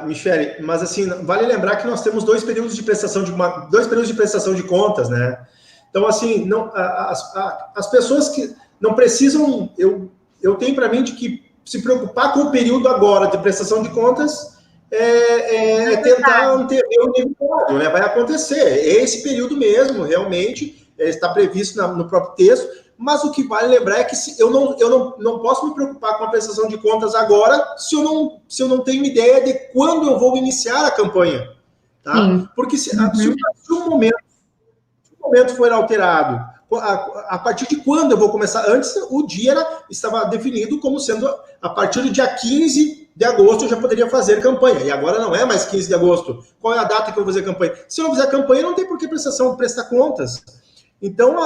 Michele, mas assim, vale lembrar que nós temos dois períodos de prestação de contas, né? Então, assim, não, as pessoas que não precisam, eu tenho para mim de que se preocupar com o período agora de prestação de contas é tentar antever o inevitável, né? Vai acontecer, é esse período mesmo, realmente, está previsto no próprio texto. Mas o que vale lembrar é que eu não posso me preocupar com a prestação de contas agora se eu não tenho ideia de quando eu vou iniciar a campanha. Tá? Porque se o momento for alterado, a partir de quando eu vou começar? Antes, o dia estava definido como sendo a partir do dia 15 de agosto eu já poderia fazer campanha. E agora não é mais 15 de agosto. Qual é a data que eu vou fazer campanha? Se eu não fizer campanha, não tem por que prestar contas. Então,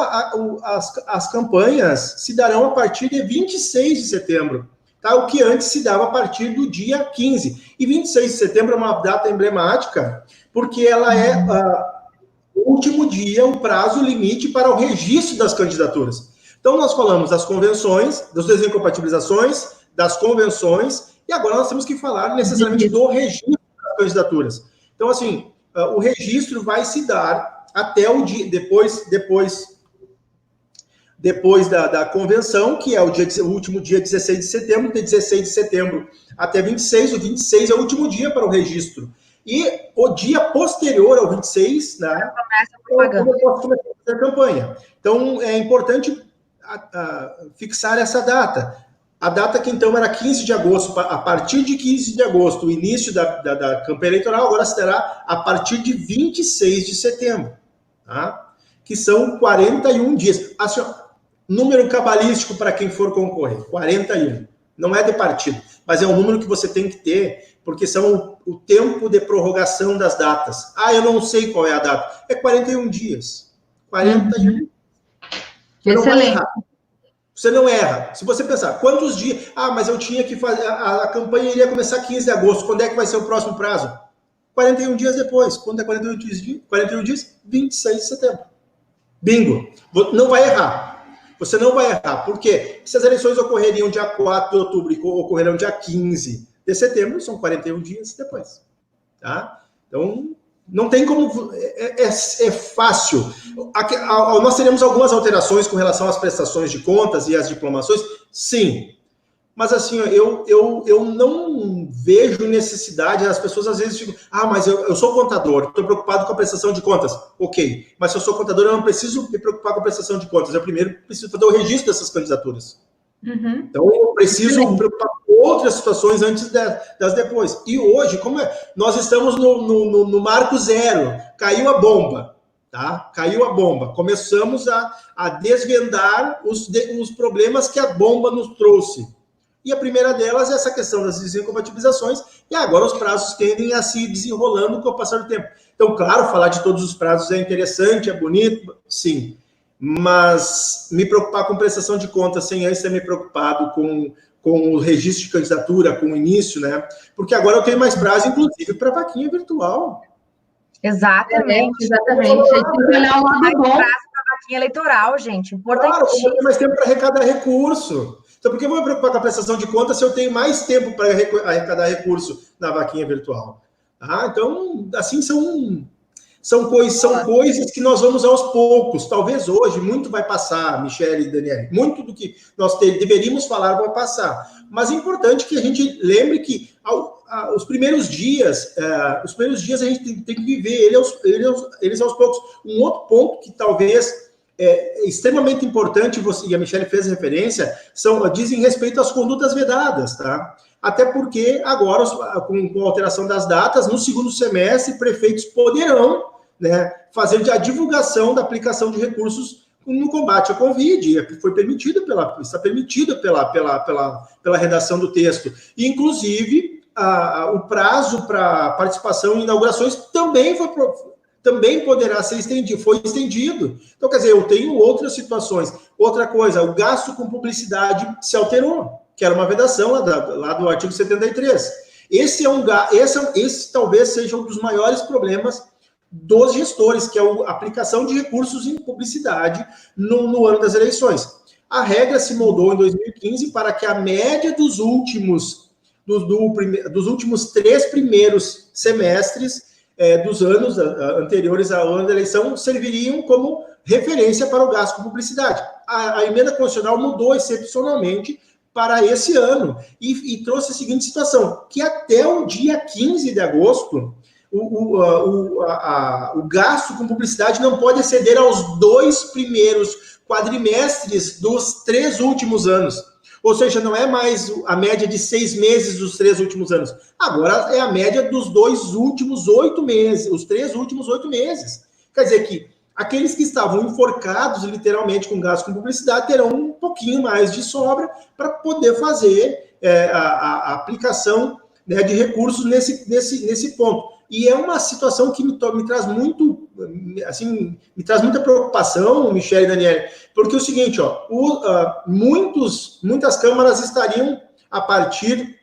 as campanhas se darão a partir de 26 de setembro, tá? O que antes se dava a partir do dia 15. E 26 de setembro é uma data emblemática, porque ela é o último dia, o prazo limite para o registro das candidaturas. Então, nós falamos das convenções, das desincompatibilizações, das convenções, e agora nós temos que falar necessariamente do registro das candidaturas. Então, assim, o registro vai se dar até o dia, depois da convenção, que é o último dia 16 de setembro, de 16 de setembro até 26, o 26 é o último dia para o registro. E o dia posterior ao 26, né, eu posso começar a fazer a campanha. Então, é importante fixar essa data. A data que, então, era 15 de agosto, a partir de 15 de agosto, o início da campanha eleitoral, agora será a partir de 26 de setembro, tá? Que são 41 dias. Assim, número cabalístico para quem for concorrer, 41. Não é de partido, mas é um número que você tem que ter, porque são o tempo de prorrogação das datas. Eu não sei qual é a data. É 41 dias. 41. Excelente. Você não erra. Se você pensar, quantos dias... mas eu tinha que fazer... A campanha iria começar 15 de agosto. Quando é que vai ser o próximo prazo? 41 dias depois. Quando é 41 dias? 26 de setembro. Bingo. Não vai errar. Você não vai errar. Por quê? Se as eleições ocorreriam dia 4 de outubro e ocorrerão dia 15 de setembro, são 41 dias depois. Tá? Então... Não tem como... É fácil. Nós teremos algumas alterações com relação às prestações de contas e às diplomações? Sim. Mas, assim, eu não vejo necessidade... As pessoas, às vezes, ficam... mas eu sou contador, estou preocupado com a prestação de contas. Ok. Mas se eu sou contador, eu não preciso me preocupar com a prestação de contas. Eu primeiro preciso fazer o registro dessas candidaturas. Então, eu preciso me preocupar com outras situações antes das depois. E hoje, nós estamos no marco zero, caiu a bomba, tá? Caiu a bomba. Começamos a desvendar os problemas que a bomba nos trouxe. E a primeira delas é essa questão das desincompatibilizações, e agora os prazos tendem a se desenrolando com o passar do tempo. Então, claro, falar de todos os prazos é interessante, é bonito, sim. Mas me preocupar com prestação de contas sem antes ter me preocupado com o registro de candidatura, com o início, né? Porque agora eu tenho mais prazo, inclusive, para vaquinha virtual. Exatamente. Exatamente. Tem que olhar o lado bom. Mais prazo para vaquinha eleitoral, gente. Importantíssimo. Claro, eu vou ter mais tempo para arrecadar recurso. Então, por que eu vou me preocupar com a prestação de contas se eu tenho mais tempo para arrecadar recurso na vaquinha virtual? Então, assim, são coisas que nós vamos aos poucos. Talvez hoje muito vai passar, Michele e Daniele. Muito do que nós deveríamos falar vai passar. Mas é importante que a gente lembre que os primeiros dias a gente tem que viver eles aos poucos. Um outro ponto que talvez é extremamente importante, e a Michele fez referência, dizem respeito às condutas vedadas, tá? até porque agora, com a alteração das datas, no segundo semestre, prefeitos poderão, né, fazer a divulgação da aplicação de recursos no combate à Covid. Está permitido pela redação do texto. E, inclusive, o prazo para participação em inaugurações também poderá ser estendido, foi estendido. Então, quer dizer, eu tenho outras situações. Outra coisa, o gasto com publicidade se alterou, que era uma vedação lá do artigo 73. Esse talvez seja um dos maiores problemas dos gestores, que é a aplicação de recursos em publicidade no ano das eleições. A regra se moldou em 2015 para que a média dos últimos 3 primeiros semestres dos anos anteriores ao ano da eleição serviriam como referência para o gasto com publicidade. A emenda constitucional mudou excepcionalmente para esse ano e trouxe a seguinte situação, que até o dia 15 de agosto, o gasto com publicidade não pode exceder aos 2 primeiros quadrimestres dos 3 últimos anos. Ou seja, não é mais a média de 6 meses dos 3 últimos anos. Agora é a média dos 2 últimos 8 meses, os 3 últimos 8 meses. Quer dizer que aqueles que estavam enforcados, literalmente, com gasto com publicidade, terão um pouquinho mais de sobra para poder fazer a aplicação, né, de recursos nesse ponto. E é uma situação que me traz muito, assim, me traz muita preocupação, Michele e Daniele, porque é o seguinte, muitas câmaras estariam, a partir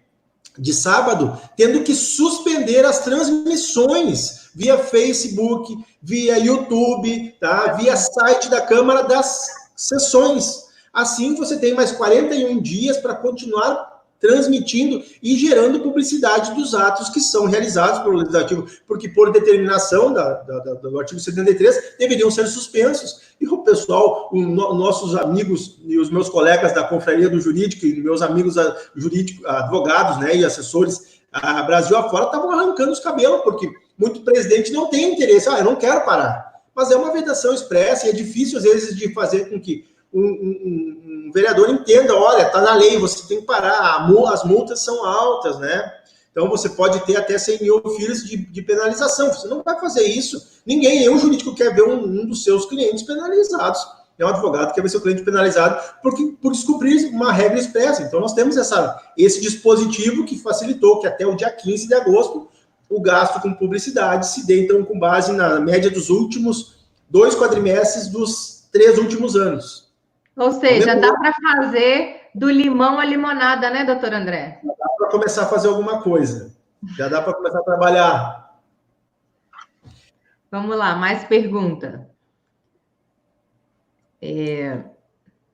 de sábado, tendo que suspender as transmissões via Facebook, via YouTube, tá? Via site da Câmara das sessões. Assim, você tem mais 41 dias para continuar transmitindo e gerando publicidade dos atos que são realizados pelo Legislativo, porque por determinação do artigo 73 deveriam ser suspensos. E o pessoal, nossos amigos e os meus colegas da Confraria do Jurídico e meus amigos jurídicos, advogados, né, e assessores Brasil afora, estavam arrancando os cabelos, porque muito presidente não tem interesse. Eu não quero parar. Mas é uma vedação expressa e é difícil, às vezes, de fazer com que um vereador entenda, olha, está na lei, você tem que parar, as multas são altas, né? Então, você pode ter até 100 mil filhos de penalização. Você não vai fazer isso. Nenhum jurídico quer ver um dos seus clientes penalizados. É um advogado que quer ver seu cliente penalizado por descumprir uma regra expressa. Então, nós temos esse dispositivo que facilitou que até o dia 15 de agosto o gasto com publicidade se dê, então, com base na média dos últimos 2 quadrimestres dos 3 últimos anos. Ou seja, dá para fazer do limão a limonada, né, doutor André? Já dá para começar a fazer alguma coisa. Já dá para começar a trabalhar. Vamos lá, mais pergunta.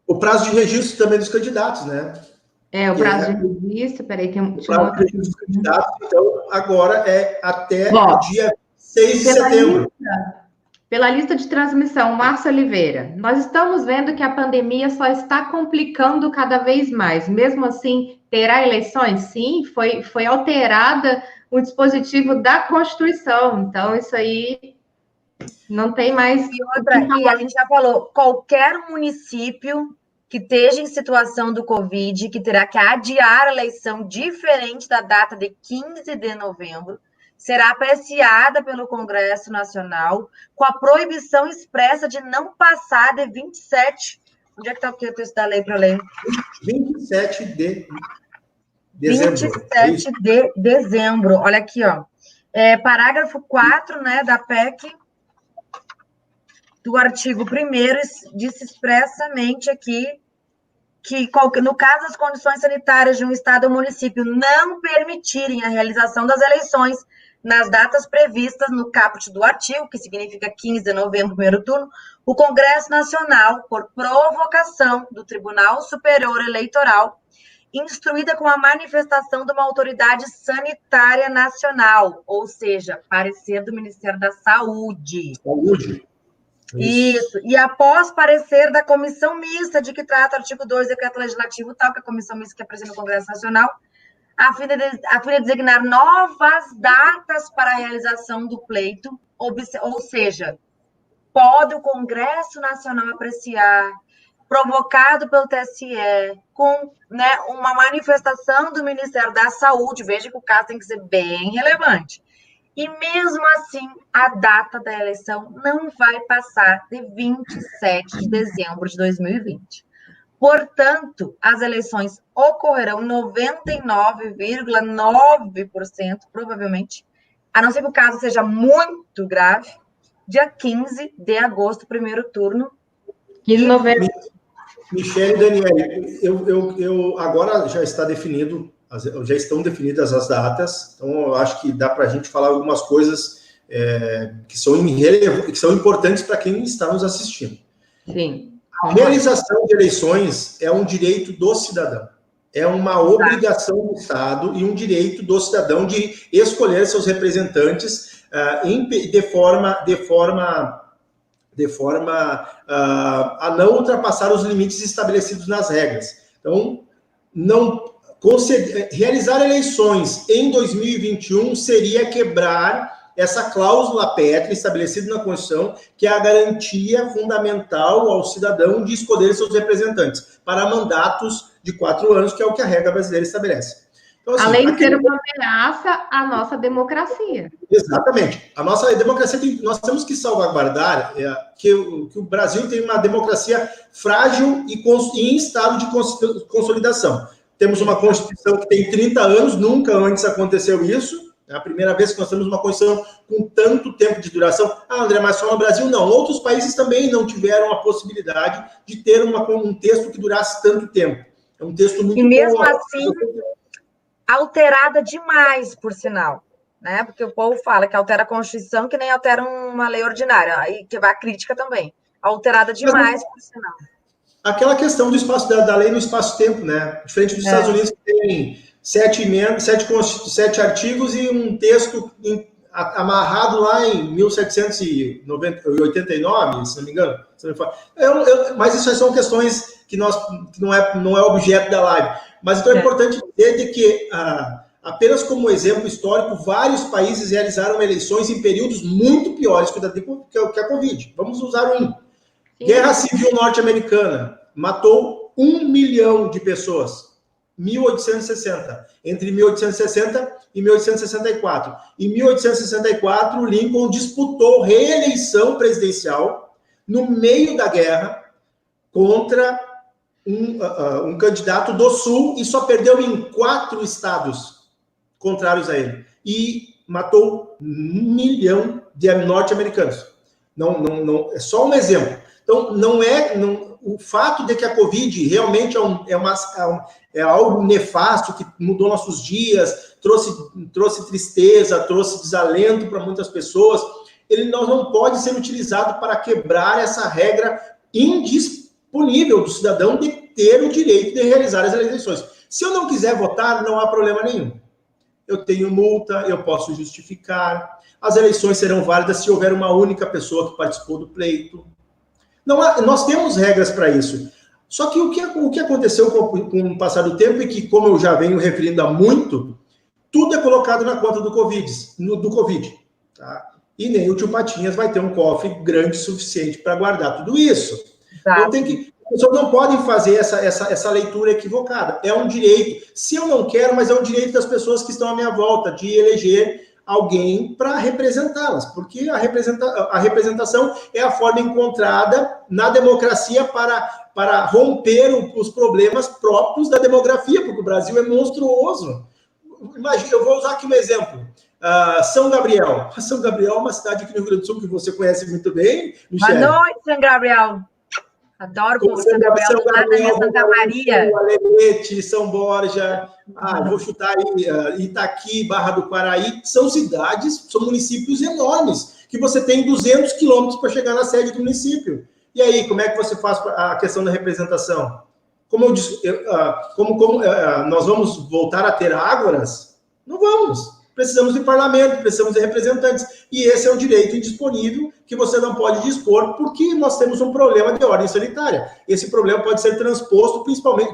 O prazo de registro também dos candidatos, né? O prazo de registro, peraí, tem o prazo de registro dos candidatos, então, agora é até o dia 6 de setembro. Pela lista de transmissão, Márcio Oliveira, nós estamos vendo que a pandemia só está complicando cada vez mais. Mesmo assim, terá eleições? Sim, foi alterada o dispositivo da Constituição. Então, isso aí não tem mais... E a gente já falou, qualquer município que esteja em situação do Covid, que terá que adiar a eleição diferente da data de 15 de novembro, será apreciada pelo Congresso Nacional com a proibição expressa de não passar de 27... Onde é que está o texto da lei para ler? 27 de dezembro. 27 de dezembro. Olha aqui, ó. Parágrafo 4, né, da PEC, do artigo 1º, disse expressamente aqui que, no caso das condições sanitárias de um estado ou município não permitirem a realização das eleições nas datas previstas no caput do artigo, que significa 15 de novembro, primeiro turno, o Congresso Nacional, por provocação do Tribunal Superior Eleitoral, instruída com a manifestação de uma autoridade sanitária nacional, ou seja, parecer do Ministério da Saúde. Saúde. Isso. E após parecer da comissão mista de que trata o artigo 2 do decreto legislativo tal, que é a comissão mista que apresenta o Congresso Nacional, a fim de designar novas datas para a realização do pleito, ou seja, pode o Congresso Nacional apreciar, provocado pelo TSE, com, né, uma manifestação do Ministério da Saúde. Veja que o caso tem que ser bem relevante. E mesmo assim, a data da eleição não vai passar de 27 de dezembro de 2020. Portanto, as eleições ocorrerão em 99,9%, provavelmente, a não ser que o caso seja muito grave, dia 15 de agosto, primeiro turno. 15 de novembro. Michele e Daniele, eu agora já está definido, já estão definidas as datas, então eu acho que dá para a gente falar algumas coisas que são importantes para quem está nos assistindo. Sim. A realização de eleições é um direito do cidadão. É uma obrigação do Estado e um direito do cidadão de escolher seus representantes de forma a não ultrapassar os limites estabelecidos nas regras. Então, realizar eleições em 2021 seria quebrar essa cláusula pétrea estabelecida na Constituição, que é a garantia fundamental ao cidadão de escolher seus representantes para mandatos de 4 anos, que é o que a regra brasileira estabelece. Então, assim, além de ser uma ameaça à nossa democracia. Exatamente. A nossa democracia, nós temos que salvaguardar que o Brasil tem uma democracia frágil e em estado de consolidação. Temos uma Constituição que tem 30 anos, nunca antes aconteceu isso. É a primeira vez que nós temos uma Constituição com tanto tempo de duração. André, mas só no Brasil não. Outros países também não tiveram a possibilidade de ter um texto que durasse tanto tempo. É um texto muito... E mesmo assim, alterada demais, por sinal. Né? Porque o povo fala que altera a Constituição que nem altera uma lei ordinária. Aí que vai a crítica também. Alterada demais, por sinal. Aquela questão do espaço da lei no espaço-tempo, né? Diferente dos Estados Unidos, que tem 7 artigos e um texto amarrado lá em 1789, se não me engano. Mas isso são questões que não é objeto da live. Mas então é importante dizer de que, apenas como exemplo histórico, vários países realizaram eleições em períodos muito piores que a Covid. Vamos usar um. Guerra Civil Norte-Americana matou 1 milhão de pessoas. 1860, entre 1860 e 1864. Em 1864, Lincoln disputou reeleição presidencial no meio da guerra contra um candidato do Sul e só perdeu em 4 estados contrários a ele. E matou 1 milhão de norte-americanos. Não, é só um exemplo. Então, o fato de que a Covid realmente é algo nefasto, que mudou nossos dias, trouxe tristeza, trouxe desalento para muitas pessoas, não pode ser utilizado para quebrar essa regra indisponível do cidadão de ter o direito de realizar as eleições. Se eu não quiser votar, não há problema nenhum. Eu tenho multa, eu posso justificar, as eleições serão válidas se houver uma única pessoa que participou do pleito. Nós temos regras para isso. Só que o que aconteceu com o passar do tempo é que, como eu já venho referindo há muito, tudo é colocado na conta do Covid. Tá? E nem o tio Patinhas vai ter um cofre grande o suficiente para guardar tudo isso. Então, as pessoas não podem fazer essa leitura equivocada. É um direito. Se eu não quero, mas é um direito das pessoas que estão à minha volta, de eleger alguém para representá-las, porque a representação é a forma encontrada na democracia para romper os problemas próprios da demografia, porque o Brasil é monstruoso. Imagina, eu vou usar aqui um exemplo. São Gabriel. São Gabriel é uma cidade aqui no Rio Grande do Sul que você conhece muito bem, Michele. Boa noite, São Gabriel. Adoro o São Gabriel, Santa Maria. Alegrete, São Borja, vou chutar aí, Itaqui, Barra do Quaraí, são cidades, são municípios enormes, que você tem 200 quilômetros para chegar na sede do município. E aí, como é que você faz a questão da representação? Como eu disse, nós vamos voltar a ter ágoras? Não vamos. Precisamos de parlamento, precisamos de representantes. E esse é um direito indisponível que você não pode dispor porque nós temos um problema de ordem sanitária. Esse problema pode ser transposto principalmente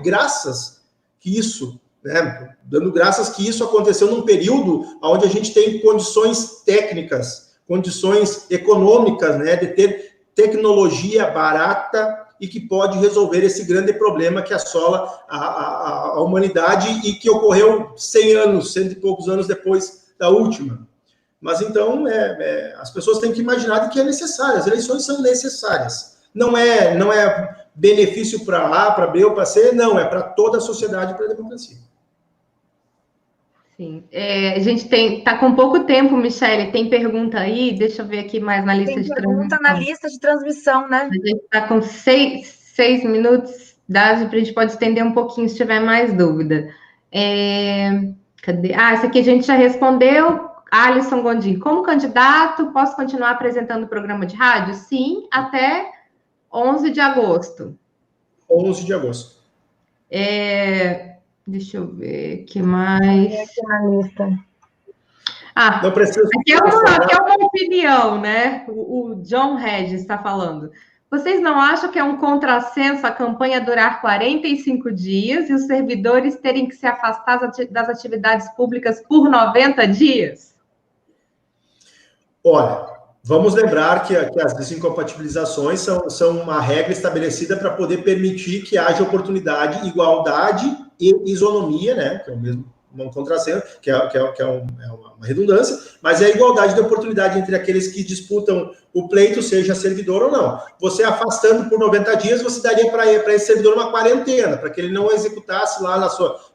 dando graças que isso aconteceu num período onde a gente tem condições técnicas, condições econômicas, né, de ter tecnologia barata e que pode resolver esse grande problema que assola a humanidade e que ocorreu 100 anos, 100 e poucos anos depois da última. Mas então, as pessoas têm que imaginar que é necessário, as eleições são necessárias. Não é benefício para A, para B ou para C, não, é para toda a sociedade e para a democracia. Sim. A gente está com pouco tempo, Michele. Tem pergunta aí? Deixa eu ver aqui mais na lista de transmissão. Tem pergunta na lista de transmissão, né? A gente está com 6 minutos. A gente pode estender um pouquinho se tiver mais dúvida. Cadê? Essa aqui a gente já respondeu. Alisson Gondim, como candidato, posso continuar apresentando o programa de rádio? Sim, até 11 de agosto. 11 de agosto. Deixa eu ver, o que mais? Aqui na lista. Não precisa aqui é uma opinião, né? O John Regis está falando. Vocês não acham que é um contrassenso a campanha durar 45 dias e os servidores terem que se afastar das atividades públicas por 90 dias? Olha, vamos lembrar que as desincompatibilizações são uma regra estabelecida para poder permitir que haja oportunidade, igualdade e isonomia, né? Que é o mesmo um contrassenso, que é uma redundância, mas é a igualdade de oportunidade entre aqueles que disputam o pleito, seja servidor ou não. Você afastando por 90 dias, você daria para esse servidor uma quarentena, para que ele não executasse lá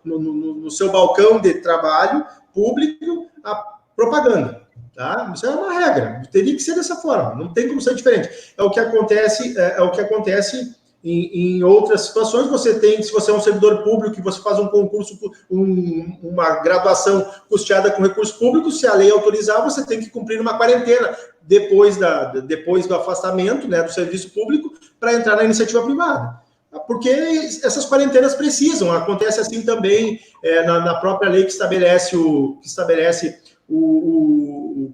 no seu balcão de trabalho público a propaganda. Tá? Isso é uma regra, teria que ser dessa forma, não tem como ser diferente. É o que acontece em outras situações. Se você é um servidor público e você faz um concurso, uma graduação custeada com recursos públicos, se a lei autorizar, você tem que cumprir uma quarentena depois do afastamento, né, do serviço público para entrar na iniciativa privada. Porque essas quarentenas precisam. Acontece assim também na própria lei que estabelece o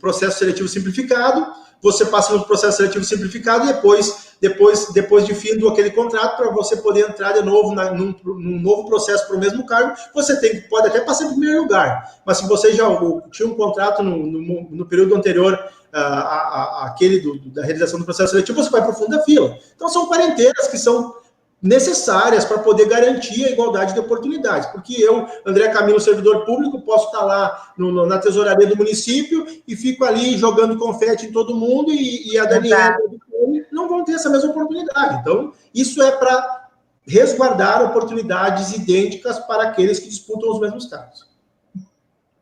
processo seletivo simplificado. Você passa no processo seletivo simplificado e depois de fim aquele contrato, para você poder entrar de novo num novo processo para o mesmo cargo, você pode até passar em primeiro lugar. Mas se você já tinha um contrato no período anterior àquele da realização do processo seletivo, você vai para o fundo da fila. Então são quarentenas que são necessárias para poder garantir a igualdade de oportunidades, porque eu, André Camilo, servidor público, posso estar lá na tesouraria do município e fico ali jogando confete em todo mundo e a Daniela não vão ter essa mesma oportunidade. Então, isso é para resguardar oportunidades idênticas para aqueles que disputam os mesmos cargos.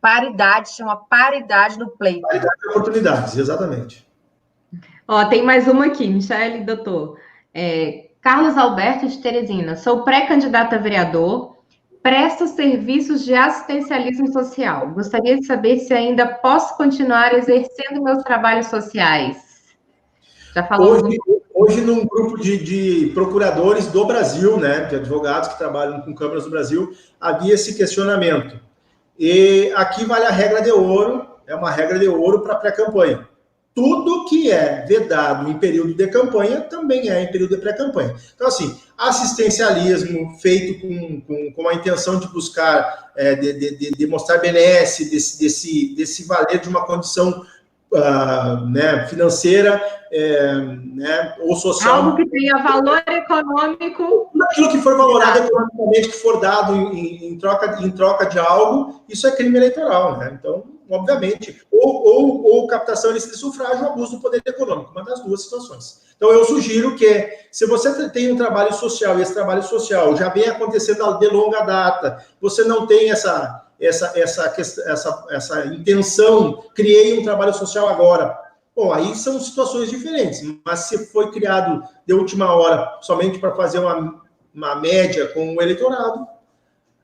Paridade, chama paridade no pleito. Paridade de oportunidades, exatamente. Tem mais uma aqui, Michele, doutor. Carlos Alberto de Teresina, sou pré-candidato a vereador, presto serviços de assistencialismo social. Gostaria de saber se ainda posso continuar exercendo meus trabalhos sociais. Já falamos hoje num grupo de procuradores do Brasil, né, de advogados que trabalham com câmaras do Brasil, havia esse questionamento. E aqui vale a regra de ouro, é uma regra de ouro para pré-campanha. Tudo que é vedado em período de campanha também é em período de pré-campanha. Então, assim, assistencialismo feito com a intenção de buscar, de mostrar benesse, desse valer de uma condição financeira, ou social. Algo que tenha valor econômico. Aquilo que for valorado economicamente, que for dado em troca de algo, isso é crime eleitoral, né? Então, obviamente, ou captação ilícita de sufrágio ou abuso do poder econômico, uma das duas situações. Então, eu sugiro que, se você tem um trabalho social, e esse trabalho social já vem acontecendo de longa data, você não tem essa intenção, criei um trabalho social agora. Bom, aí são situações diferentes, mas se foi criado de última hora somente para fazer uma média com o eleitorado,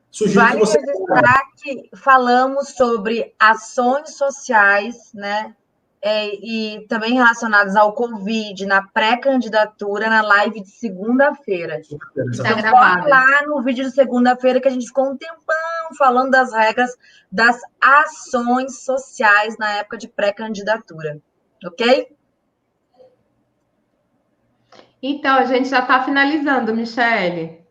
sugiro vale que você... registrar que falamos sobre ações sociais, né, e também relacionadas ao Covid, na pré-candidatura, na live de segunda-feira. Está gravado. Lá no vídeo de segunda-feira que a gente ficou um tempão falando das regras das ações sociais na época de pré-candidatura. Ok? Então, a gente já está finalizando, Michele.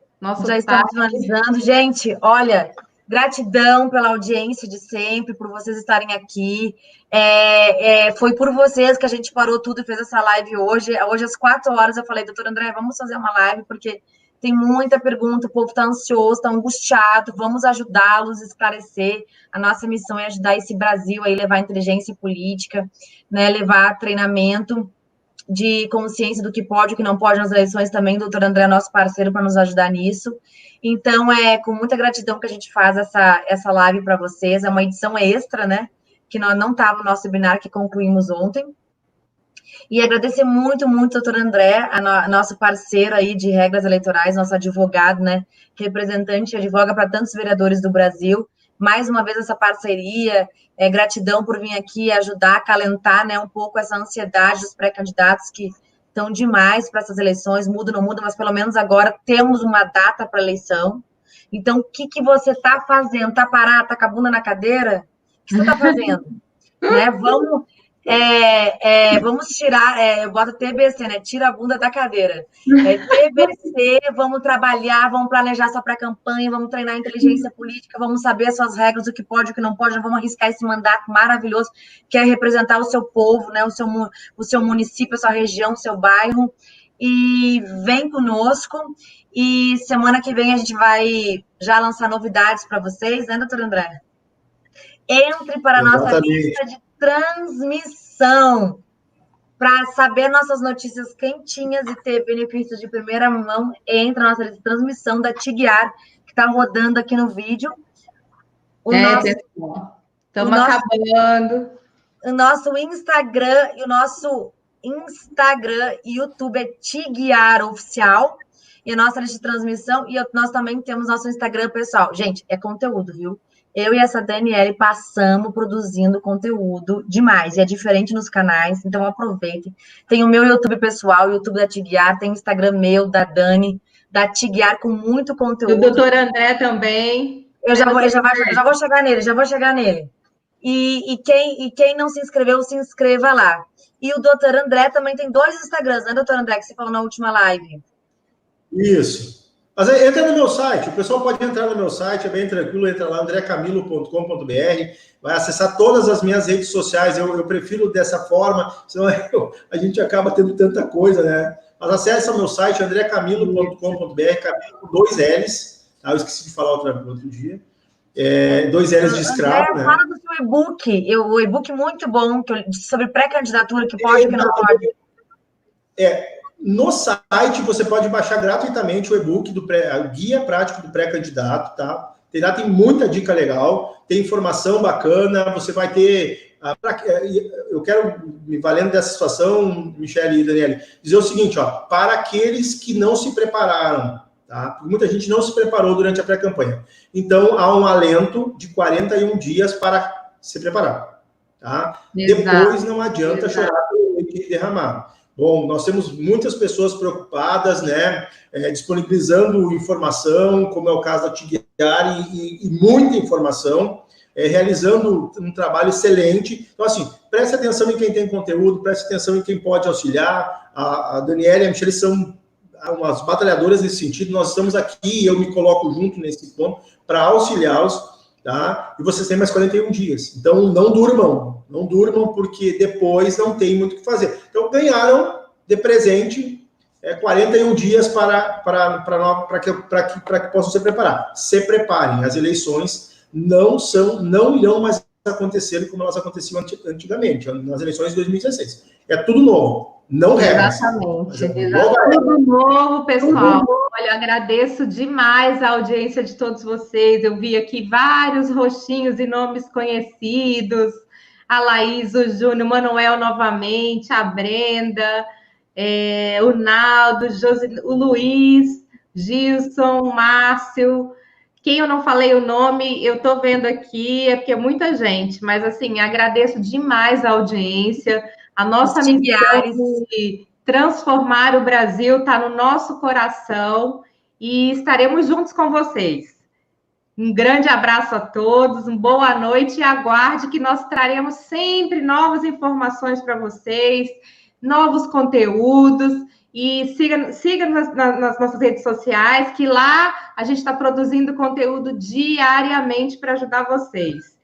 Já estamos finalizando. Gente, olha, Gratidão pela audiência de sempre, por vocês estarem aqui. Foi por vocês que a gente parou tudo e fez essa live hoje. Hoje, às 4 horas, eu falei, doutor André, vamos fazer uma live, porque tem muita pergunta, o povo está ansioso, está angustiado, vamos ajudá-los a esclarecer. A nossa missão é ajudar esse Brasil aí, levar inteligência política, né, levar treinamento de consciência do que pode e o que não pode nas eleições também. O doutor André é nosso parceiro para nos ajudar nisso. Então, é com muita gratidão que a gente faz essa live para vocês. É uma edição extra, né? Que não estava no nosso webinar que concluímos ontem. E agradecer muito, muito ao doutor André, nosso parceiro aí de regras eleitorais, nosso advogado, né? Representante, advoga para tantos vereadores do Brasil. Mais uma vez, essa parceria, gratidão por vir aqui ajudar a acalentar, né, um pouco essa ansiedade dos pré-candidatos que estão demais para essas eleições, muda ou não muda, mas pelo menos agora temos uma data para a eleição. Então, o que você está fazendo? Está parado? Está com a bunda na cadeira? O que você está fazendo? Né? Vamos tirar, eu boto TBC, né? Tira a bunda da cadeira. TBC, vamos trabalhar, vamos planejar sua pré-campanha, vamos treinar inteligência política, vamos saber as suas regras, o que pode, o que não pode, vamos arriscar esse mandato maravilhoso, que é representar o seu povo, né? O seu município, a sua região, o seu bairro. E vem conosco. E semana que vem a gente vai já lançar novidades para vocês, né, doutor André? Entre para a nossa lista de transmissão para saber nossas notícias quentinhas e ter benefícios de primeira mão. Entra na nossa lista de transmissão da TIGUiar, que está rodando aqui no vídeo. Pessoal, estamos acabando. O nosso Instagram e YouTube é TIGUiar Oficial. E a nossa lista de transmissão. E nós também temos nosso Instagram pessoal. Gente, é conteúdo, viu? Eu e essa Daniele passamos produzindo conteúdo demais. E é diferente nos canais, então aproveitem. Tem o meu YouTube pessoal, o YouTube da TIGUiar, tem o Instagram meu, da Dani, da TIGUiar, com muito conteúdo. O doutor André também. Eu já vou chegar nele. E quem não se inscreveu, se inscreva lá. E o doutor André também tem 2 Instagrams, né, doutor André, que você falou na última live. Isso. Mas entra no meu site, o pessoal pode entrar no meu site, é bem tranquilo, entra lá, andrecamilo.com.br, vai acessar todas as minhas redes sociais, eu prefiro dessa forma, senão a gente acaba tendo tanta coisa, né? Mas acesse o meu site, andrecamilo.com.br, Camilo com 2 L's, tá? Eu esqueci de falar outro dia, 2 L's de escravo, André, né? Fala do seu e-book, o e-book muito bom, sobre pré-candidatura, que pode e que não pode. No site, você pode baixar gratuitamente o e-book do Guia Prático do Pré-Candidato, tá? Tem muita dica legal, tem informação bacana, você vai ter... Eu quero, me valendo dessa situação, Michele e Daniele, dizer o seguinte, ó, para aqueles que não se prepararam, tá? Muita gente não se preparou durante a pré-campanha. Então, há um alento de 41 dias para se preparar, tá? Exato. Depois não adianta chorar pelo leite derramado. Bom, nós temos muitas pessoas preocupadas, né, disponibilizando informação, como é o caso da TIGUiar, e muita informação, realizando um trabalho excelente. Então, assim, preste atenção em quem tem conteúdo, preste atenção em quem pode auxiliar. A Daniela e a Michele são umas batalhadoras nesse sentido, nós estamos aqui, eu me coloco junto nesse ponto, para auxiliá-los, tá? E vocês têm mais 41 dias. Então, não durmam, porque depois não tem muito o que fazer. Então, ganharam de presente 41 dias para que possam se preparar. Se preparem, as eleições não irão mais acontecer como elas aconteciam antigamente, nas eleições de 2016. É tudo novo, não regras. Exatamente. Tudo novo, pessoal. Olha, agradeço demais a audiência de todos vocês. Eu vi aqui vários rostinhos e nomes conhecidos. A Laís, o Júnior, o Manuel novamente, a Brenda, o Naldo, o Luiz, Gilson, o Márcio. Quem eu não falei o nome, eu estou vendo aqui, porque é muita gente. Mas, assim, agradeço demais a audiência. A nossa missão de transformar o Brasil está no nosso coração e estaremos juntos com vocês. Um grande abraço a todos, uma boa noite e aguarde que nós traremos sempre novas informações para vocês, novos conteúdos e siga nas nossas redes sociais, que lá A gente está produzindo conteúdo diariamente para ajudar vocês.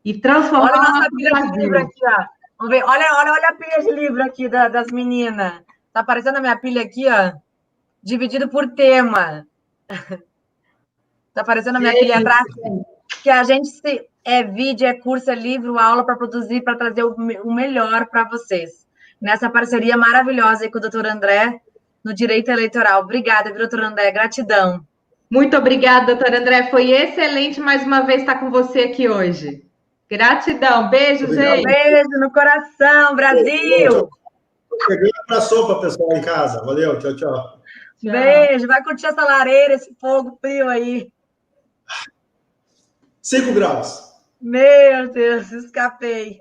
E transformar olha a nossa nosso pilha de livro aqui, ó. Vamos ver. Olha a pilha de livro aqui das meninas. Tá aparecendo a minha pilha aqui, ó. Dividido por tema. Tá aparecendo a minha pilha atrás. Que a gente é vídeo, é curso, é livro, aula para produzir, para trazer o melhor para vocês. Nessa parceria maravilhosa aí com o doutor André, no direito eleitoral. Obrigada, doutor André, gratidão. Muito obrigada, doutor André. Foi excelente mais uma vez estar com você aqui hoje. Gratidão. Beijo, gente. Beijo no coração, Brasil. Chegando para sopa, pessoal, em casa. Valeu, tchau, tchau. Beijo. Vai curtir essa lareira, esse fogo frio aí. 5 graus. Meu Deus, escapei.